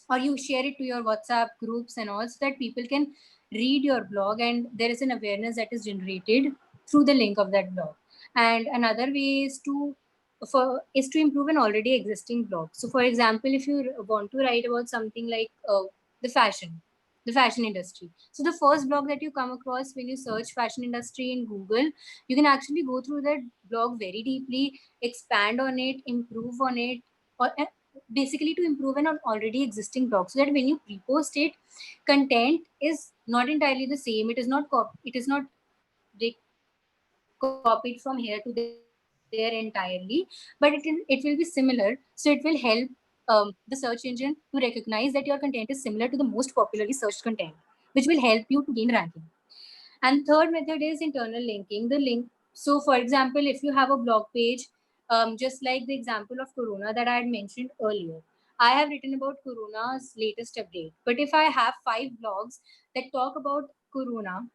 or you share it to your WhatsApp groups and all, so that people can read your blog and there is an awareness that is generated through the link of that blog. And another way is to improve an already existing blog. So for example, if you want to write about something like the fashion the fashion industry, so the first blog that you come across when you search fashion industry in Google, you can actually go through that blog very deeply, expand on it, improve on it, or basically to improve an already existing blog, so that when you repost it, content is not entirely the same. It is not copied from here to there entirely, but it will be similar. So it will help the search engine to recognize that your content is similar to the most popularly searched content, which will help you to gain ranking. And third method is internal linking. The link. So, for example, if you have a blog page, just like the example of Corona that I had mentioned earlier, I have written about Corona's latest update. But if I have 5 blogs that talk about Corona,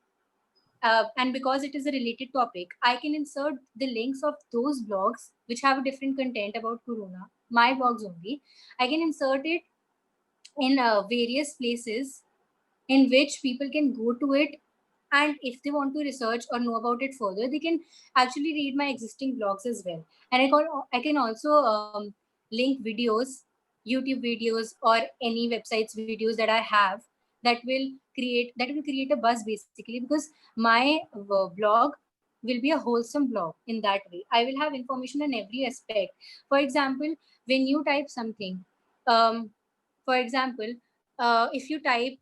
and because it is a related topic, I can insert the links of those blogs which have a different content about Corona, my blogs only. I can insert it in various places in which people can go to it, and if they want to research or know about it further, they can actually read my existing blogs as well. And I can also link videos, YouTube videos, or any websites videos that I have, that will create a buzz, basically, because my blog will be a wholesome blog. In that way, I will have information on every aspect. For example, when you type something, um, for example, if you type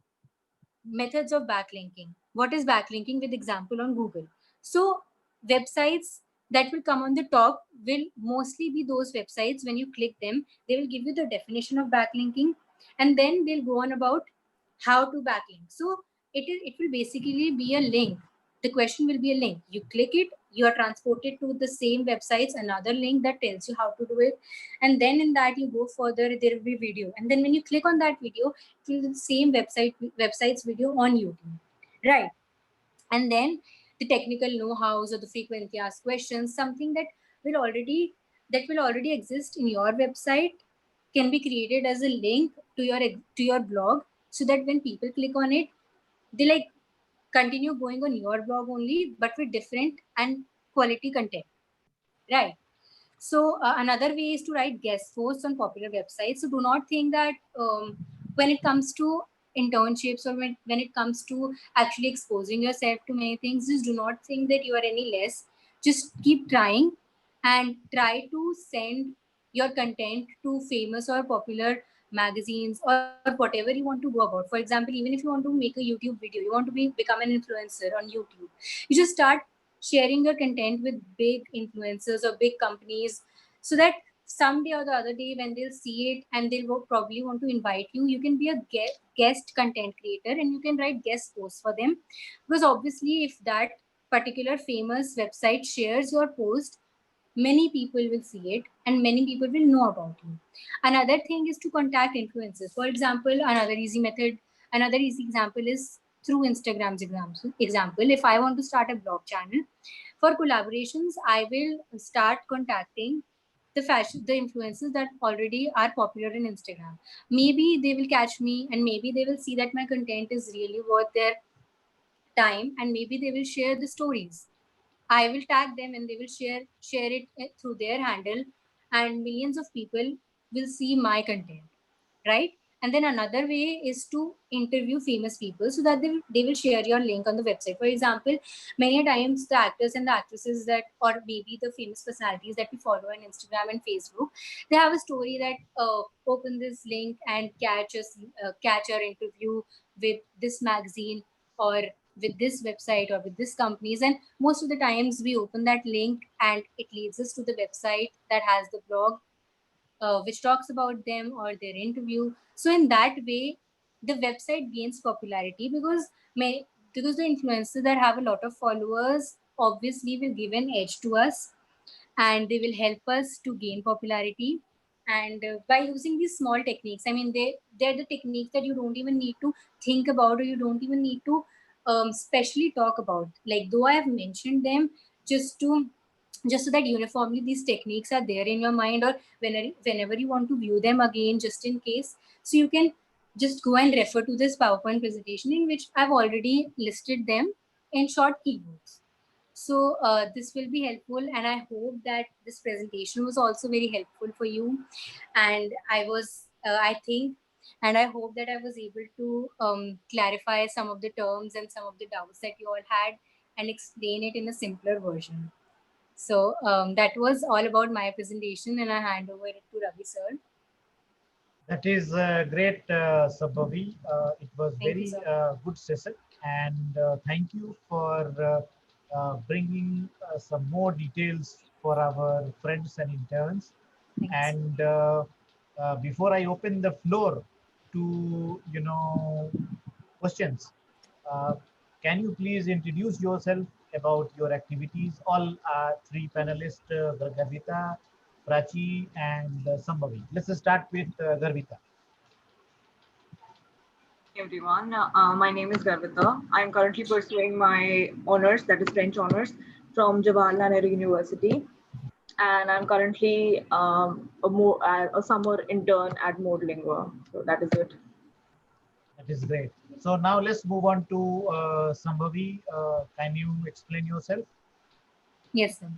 methods of backlinking, what is backlinking, with example on Google, so websites that will come on the top will mostly be those websites. When you click them, they will give you the definition of backlinking, and then they'll go on about how to backlink. So it will basically be a link. The question will be a link. You click it, you are transported to the same websites, another link that tells you how to do it, and then in that you go further, there will be video, and then when you click on that video, it will be the same website's video on YouTube, right? And then the technical know-hows or the frequently asked questions, something that will already exist in your website, can be created as a link to your blog, so that when people click on it, they like continue going on your blog only, but with different and quality content, right? So another way is to write guest posts on popular websites. So do not think that when it comes to internships, or when it comes to actually exposing yourself to many things, just do not think that you are any less. Just keep trying and try to send your content to famous or popular magazines or whatever you want to go about. For example, even if you want to make a YouTube video, you want to become an influencer on YouTube, you just start sharing your content with big influencers or big companies, so that someday or the other day when they'll see it and they'll probably want to invite you, you can be a guest content creator and you can write guest posts for them. Because obviously, if that particular famous website shares your post, many people will see it and many people will know about you. Another thing is to contact influencers. For example, another easy example is through Instagram's example. If I want to start a blog channel for collaborations, I will start contacting the influencers that already are popular in Instagram. Maybe they will catch me and maybe they will see that my content is really worth their time, and maybe they will share the stories. I will tag them and they will share it through their handle, and millions of people will see my content, right? And then another way is to interview famous people so that they will share your link on the website. For example, many times the actors and the actresses that, or maybe the famous personalities that we follow on Instagram and Facebook, they have a story that open this link and catch our interview with this magazine or with this website or with this companies. And most of the times we open that link and it leads us to the website that has the blog which talks about them or their interview. So in that way, the website gains popularity because the influencers that have a lot of followers obviously will give an edge to us, and they will help us to gain popularity. And by using these small techniques, I mean, they're the techniques that you don't even need to think about, or you don't even need to specially talk about. Like, though I have mentioned them just to just so that uniformly these techniques are there in your mind, or whenever you want to view them again, just in case, so you can just go and refer to this PowerPoint presentation in which I've already listed them in short keywords. So this will be helpful, and I hope that this presentation was also very helpful for you. And I think, and I hope that I was able to clarify some of the terms and some of the doubts that you all had and explain it in a simpler version. So that was all about my presentation, and I hand over it to Ravi sir. That is great, Sabhavi. It was Thank you, very sir. good session, and thank you for bringing some more details for our friends and interns. Thanks. And before I open the floor to questions, uh, can you please introduce yourself about your activities? All three panelists, Garvita, Prachi, and Sambhavi. Let's start with Garvita. Everyone. My name is Garvita. I am currently pursuing my honors, that is French honors, from Jawaharlal Nehru University, and I'm currently a summer intern at Modlingua. So that is it. That is great. So now let's move on to Sambhavi. Can you explain yourself? Yes, sir.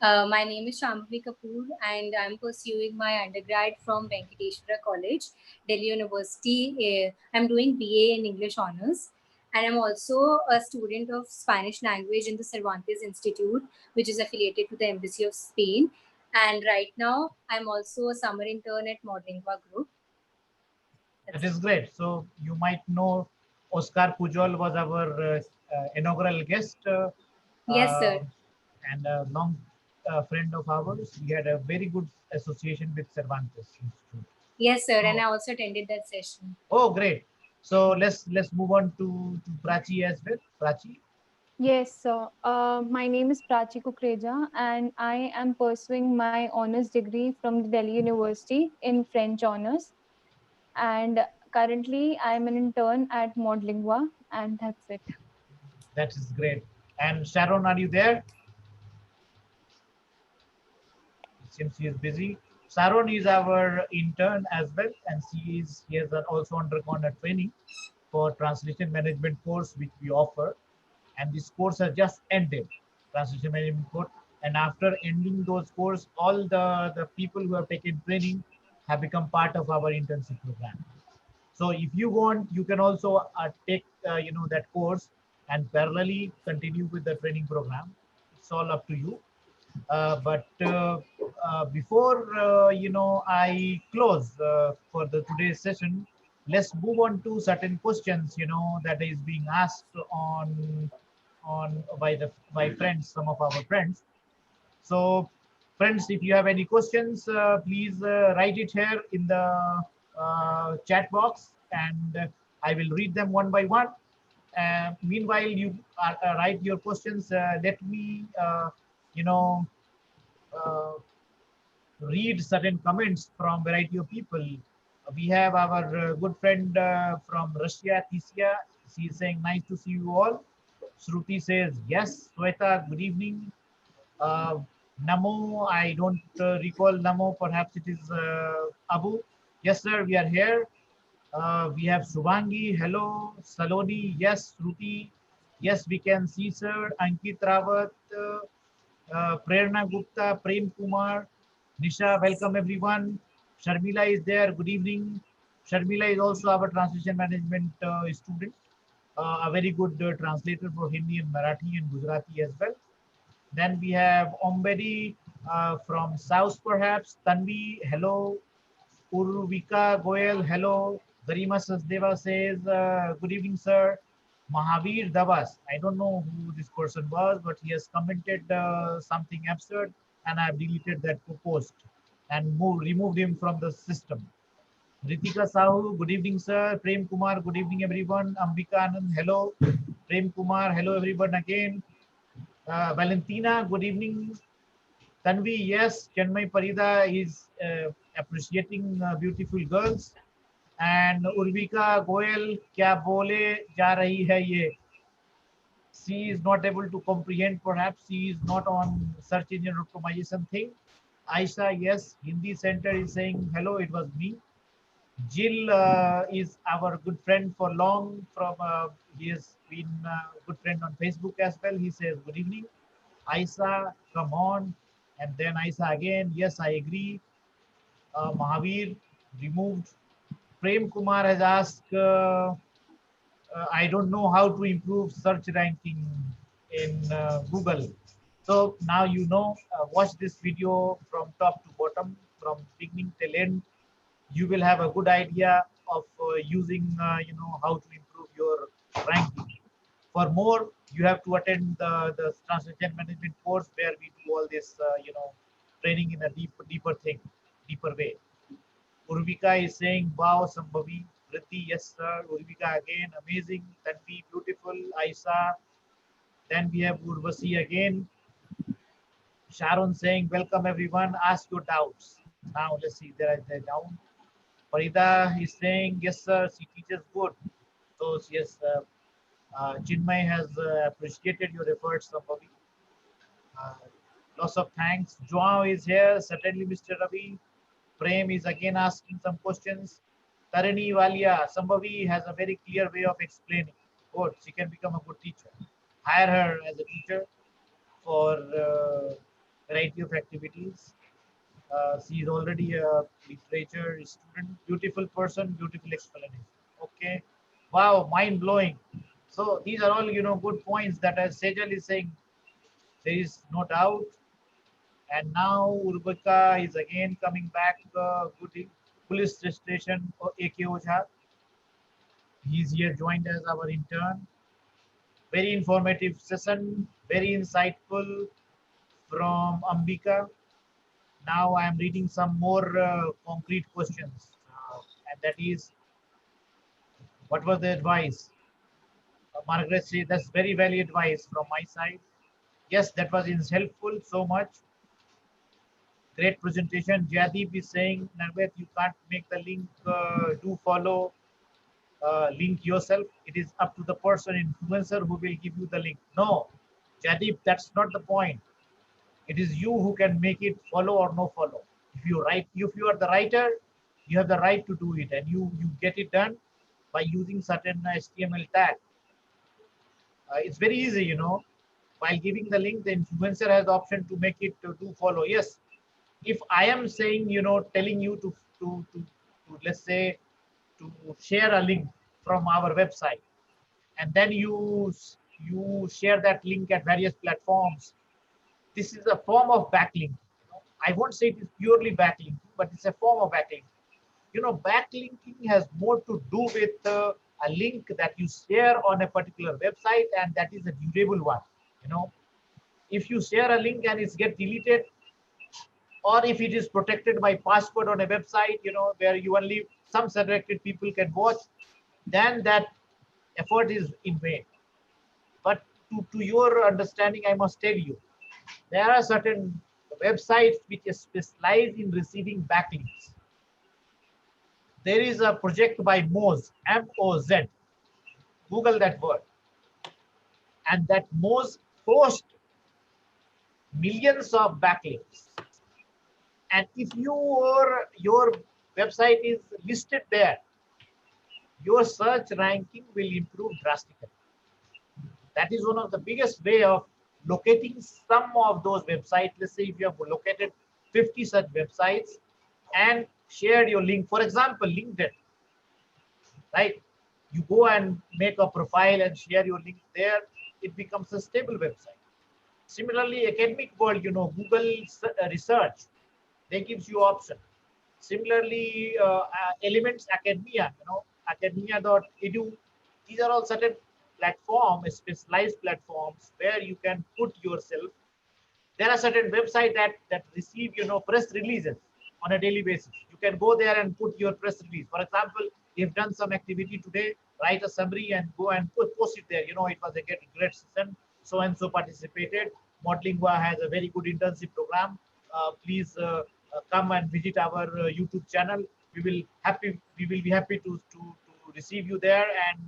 My name is Shambhavi Kapoor, and I'm pursuing my undergrad from Venkateshwara College, Delhi University. I'm doing BA in English Honors, and I'm also a student of Spanish language in the Cervantes Institute, which is affiliated to the Embassy of Spain. And right now, I'm also a summer intern at Modlingua Group. That is great. So you might know Oscar Pujol was our inaugural guest Yes, uh, sir. and a long friend of ours. We had a very good association with Cervantes Institute. Yes, sir. And So, I also attended that session. oh, great. So let's move on to Prachi as well. Prachi. Yes, sir. My name is Prachi Kukreja, and I am pursuing my honors degree from the Delhi University in French honors. And currently, I'm an intern at Modlingua, and that's it. That is great. And Sharon, are you there? It seems she is busy. Sharon is our intern as well, and she has also undergone a training for translation management course which we offer, and this course has just ended, translation management course. And after ending those course, all the people who have taken training have become part of our internship program. So if you want, you can also take that course and parallelly continue with the training program. It's all up to you. But before I close for the today's session, let's move on to certain questions that is being asked on by friends, some of our friends. So, friends, if you have any questions, please write it here in the chat box, and I will read them one by one. Meanwhile, you write your questions. Let me, you know, uh, read certain comments from variety of people. We have our good friend from Russia, Tisia. She is saying, "Nice to see you all." Shruti says, "Yes." Sweta, good evening. Uh, Namo, I don't recall Namo. Perhaps it is Abu. Yes, sir, we are here. We have Subhangi. Hello. Saloni. Yes. Shruti. Yes, we can see, sir. Ankit Rawat. Prerna Gupta. Prem Kumar. Nisha, welcome everyone. Sharmila is there. Good evening. Sharmila is also our translation management student, a very good translator for Hindi and Marathi and Gujarati as well. Then we have Ombedi from South perhaps. Tanvi, hello. Urvika Goyal, hello. Garima Sasdeva says, good evening, sir. Mahavir Davas, I don't know who this person was, but he has commented something absurd, and I have deleted that post and removed him from the system. Ritika Sahu, good evening, sir. Prem Kumar, good evening, everyone. Ambika Anand, hello. Prem Kumar, hello, everyone again. Valentina, good evening. Tanvi, yes. Chenmai Parida is appreciating beautiful girls. And Urvika Goel, kya bole ja rahi hai ye? She is not able to comprehend, perhaps she is not on search engine optimization thing. Aisha, yes. Hindi Center is saying hello, it was me. Jill is our good friend for long. He has been a good friend on Facebook as well. He says good evening. Aisa, come on. And then Aisa again. Yes, I agree. Mahavir removed. Prem Kumar has asked, I don't know how to improve search ranking in Google. So now you know, watch this video from top to bottom, from beginning till end. You will have a good idea of using, how to improve your ranking. For more, you have to attend the translation management course where we do all this, training in a deeper thing, deeper way. Urvika is saying, wow, Sambhavi. Vritti, yes, sir. Urvika again, amazing. Tanvi, beautiful. Aisa. Then we have Urvasi again. Sharon saying, welcome everyone. Ask your doubts. Now let's see, they're down. Farida is saying, yes, sir. She teaches good. So, yes, Chinmay has appreciated your efforts, Sambhavi. Uh, Lots of thanks. Joao is here. Certainly, Mr. Ravi. Prem is again asking some questions. Tarini Walia, Sambhavi has a very clear way of explaining. Good, she can become a good teacher. Hire her as a teacher for variety of activities. She is already a literature student. Beautiful person, beautiful explanation. Okay. Wow, mind blowing. So these are all good points that as Sejal is saying, there is no doubt. And now Urbaka is again coming back. Good police station AK Ojha. He's here joined as our intern. Very informative session, very insightful from Ambika. Now I am reading some more concrete questions, and that is, what was the advice? Margaret says that's very valid advice from my side. Yes, that was helpful so much. Great presentation. Jadip is saying, Narvet, you can't make the link. Do follow link yourself. It is up to the person influencer who will give you the link. No, Jadip, that's not the point. It is you who can make it follow or no follow. If you are the writer, you have the right to do it, and you get it done by using certain HTML tag. It's very easy, While giving the link, the influencer has the option to make it to do follow. Yes, if I am saying, telling you to let's say to share a link from our website, and then you share that link at various platforms, this is a form of backlink. I won't say it is purely backlink, but it's a form of backlink. Backlinking has more to do with a link that you share on a particular website, and that is a durable one. If you share a link and it's get deleted, or if it is protected by password on a website, where you only some selected people can watch, then that effort is in vain. But to your understanding, I must tell you, there are certain websites which specialize in receiving backlinks. There is a project by Moz, M-O-Z. Google that word. And that Moz hosts millions of backlinks. And if your website is listed there, your search ranking will improve drastically. That is one of the biggest way of locating some of those websites. Let's say if you have located 50 such websites and shared your link, for example, LinkedIn. right? You go and make a profile and share your link there, it becomes a stable website. Similarly, academic world, Google research, they gives you option. Similarly, Elements Academia, academia.edu, these are all certain platforms, specialized platforms where you can put yourself. There are certain websites that receive press releases on a daily basis. You can go there and put your press release. For example, you've done some activity today, write a summary and go and post it there. It was a great session, so and so participated. Modelingua has a very good internship program. Please come and visit our YouTube channel. We will be happy to receive you there and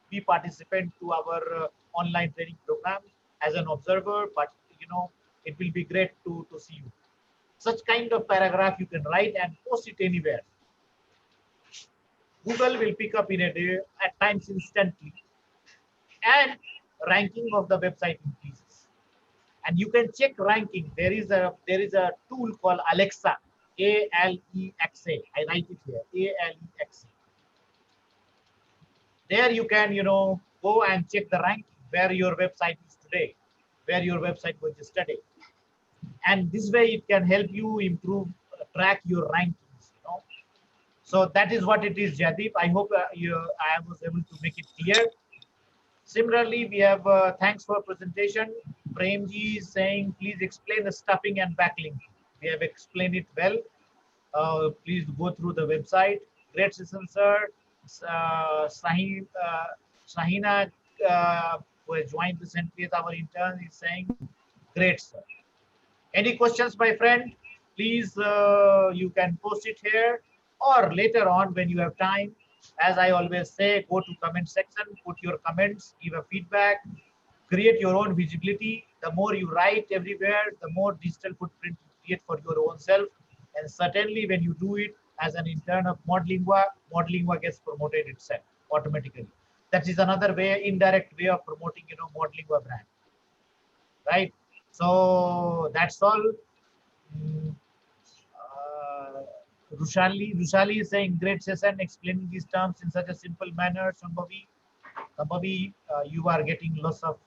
be participant to our online training program as an observer. But it will be great to see you. Such kind of paragraph you can write and post it anywhere. Google will pick up in a day, at times instantly, and ranking of the website increases. And you can check ranking. There is a tool called Alexa, Alexa. I write it here, Alexa. There you can go and check the ranking where your website is today, where your website was yesterday. And this way it can help you improve, track your rankings. So that is what it is, Jadip. I hope I was able to make it clear. Similarly, we have thanks for presentation. Premji is saying, please explain the stuffing and backlink. We have explained it well. Please go through the website. Great session, sir. Shahina, who has joined recently as our intern, is saying, great, sir. Any questions, my friend? Please, you can post it here or later on when you have time. As I always say, go to comment section, put your comments, give a feedback, create your own visibility. The more you write everywhere, the more digital footprint you create for your own self. And certainly when you do it as an intern of Modelingua gets promoted itself automatically. That is another way, indirect way of promoting, Modelingua brand, right? So that's all. Mm, Rushali is saying great session explaining these terms in such a simple manner. Sambhavi, you are getting lots of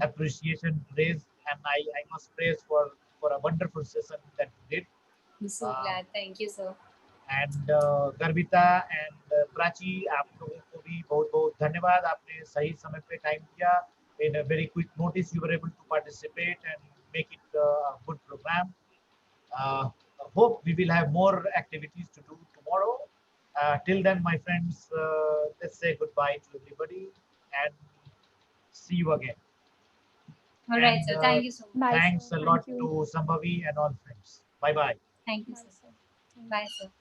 appreciation, praise, and I must praise for a wonderful session that you did. I'm so glad. Thank you, sir. And Garvita and Prachi, आप लोगों को भी बहुत बहुत धन्यवाद. आपने सही समय पे टाइम दिया. In a very quick notice, you were able to participate and make it a good program. Hope we will have more activities to do tomorrow. Till then, my friends, let's say goodbye to everybody and see you again. All right, sir. Thank you so much. Bye, Thanks sir. a lot Thank you. to Sambhavi and all friends. Bye bye. Thank you, Bye, sir. sir. Bye, sir.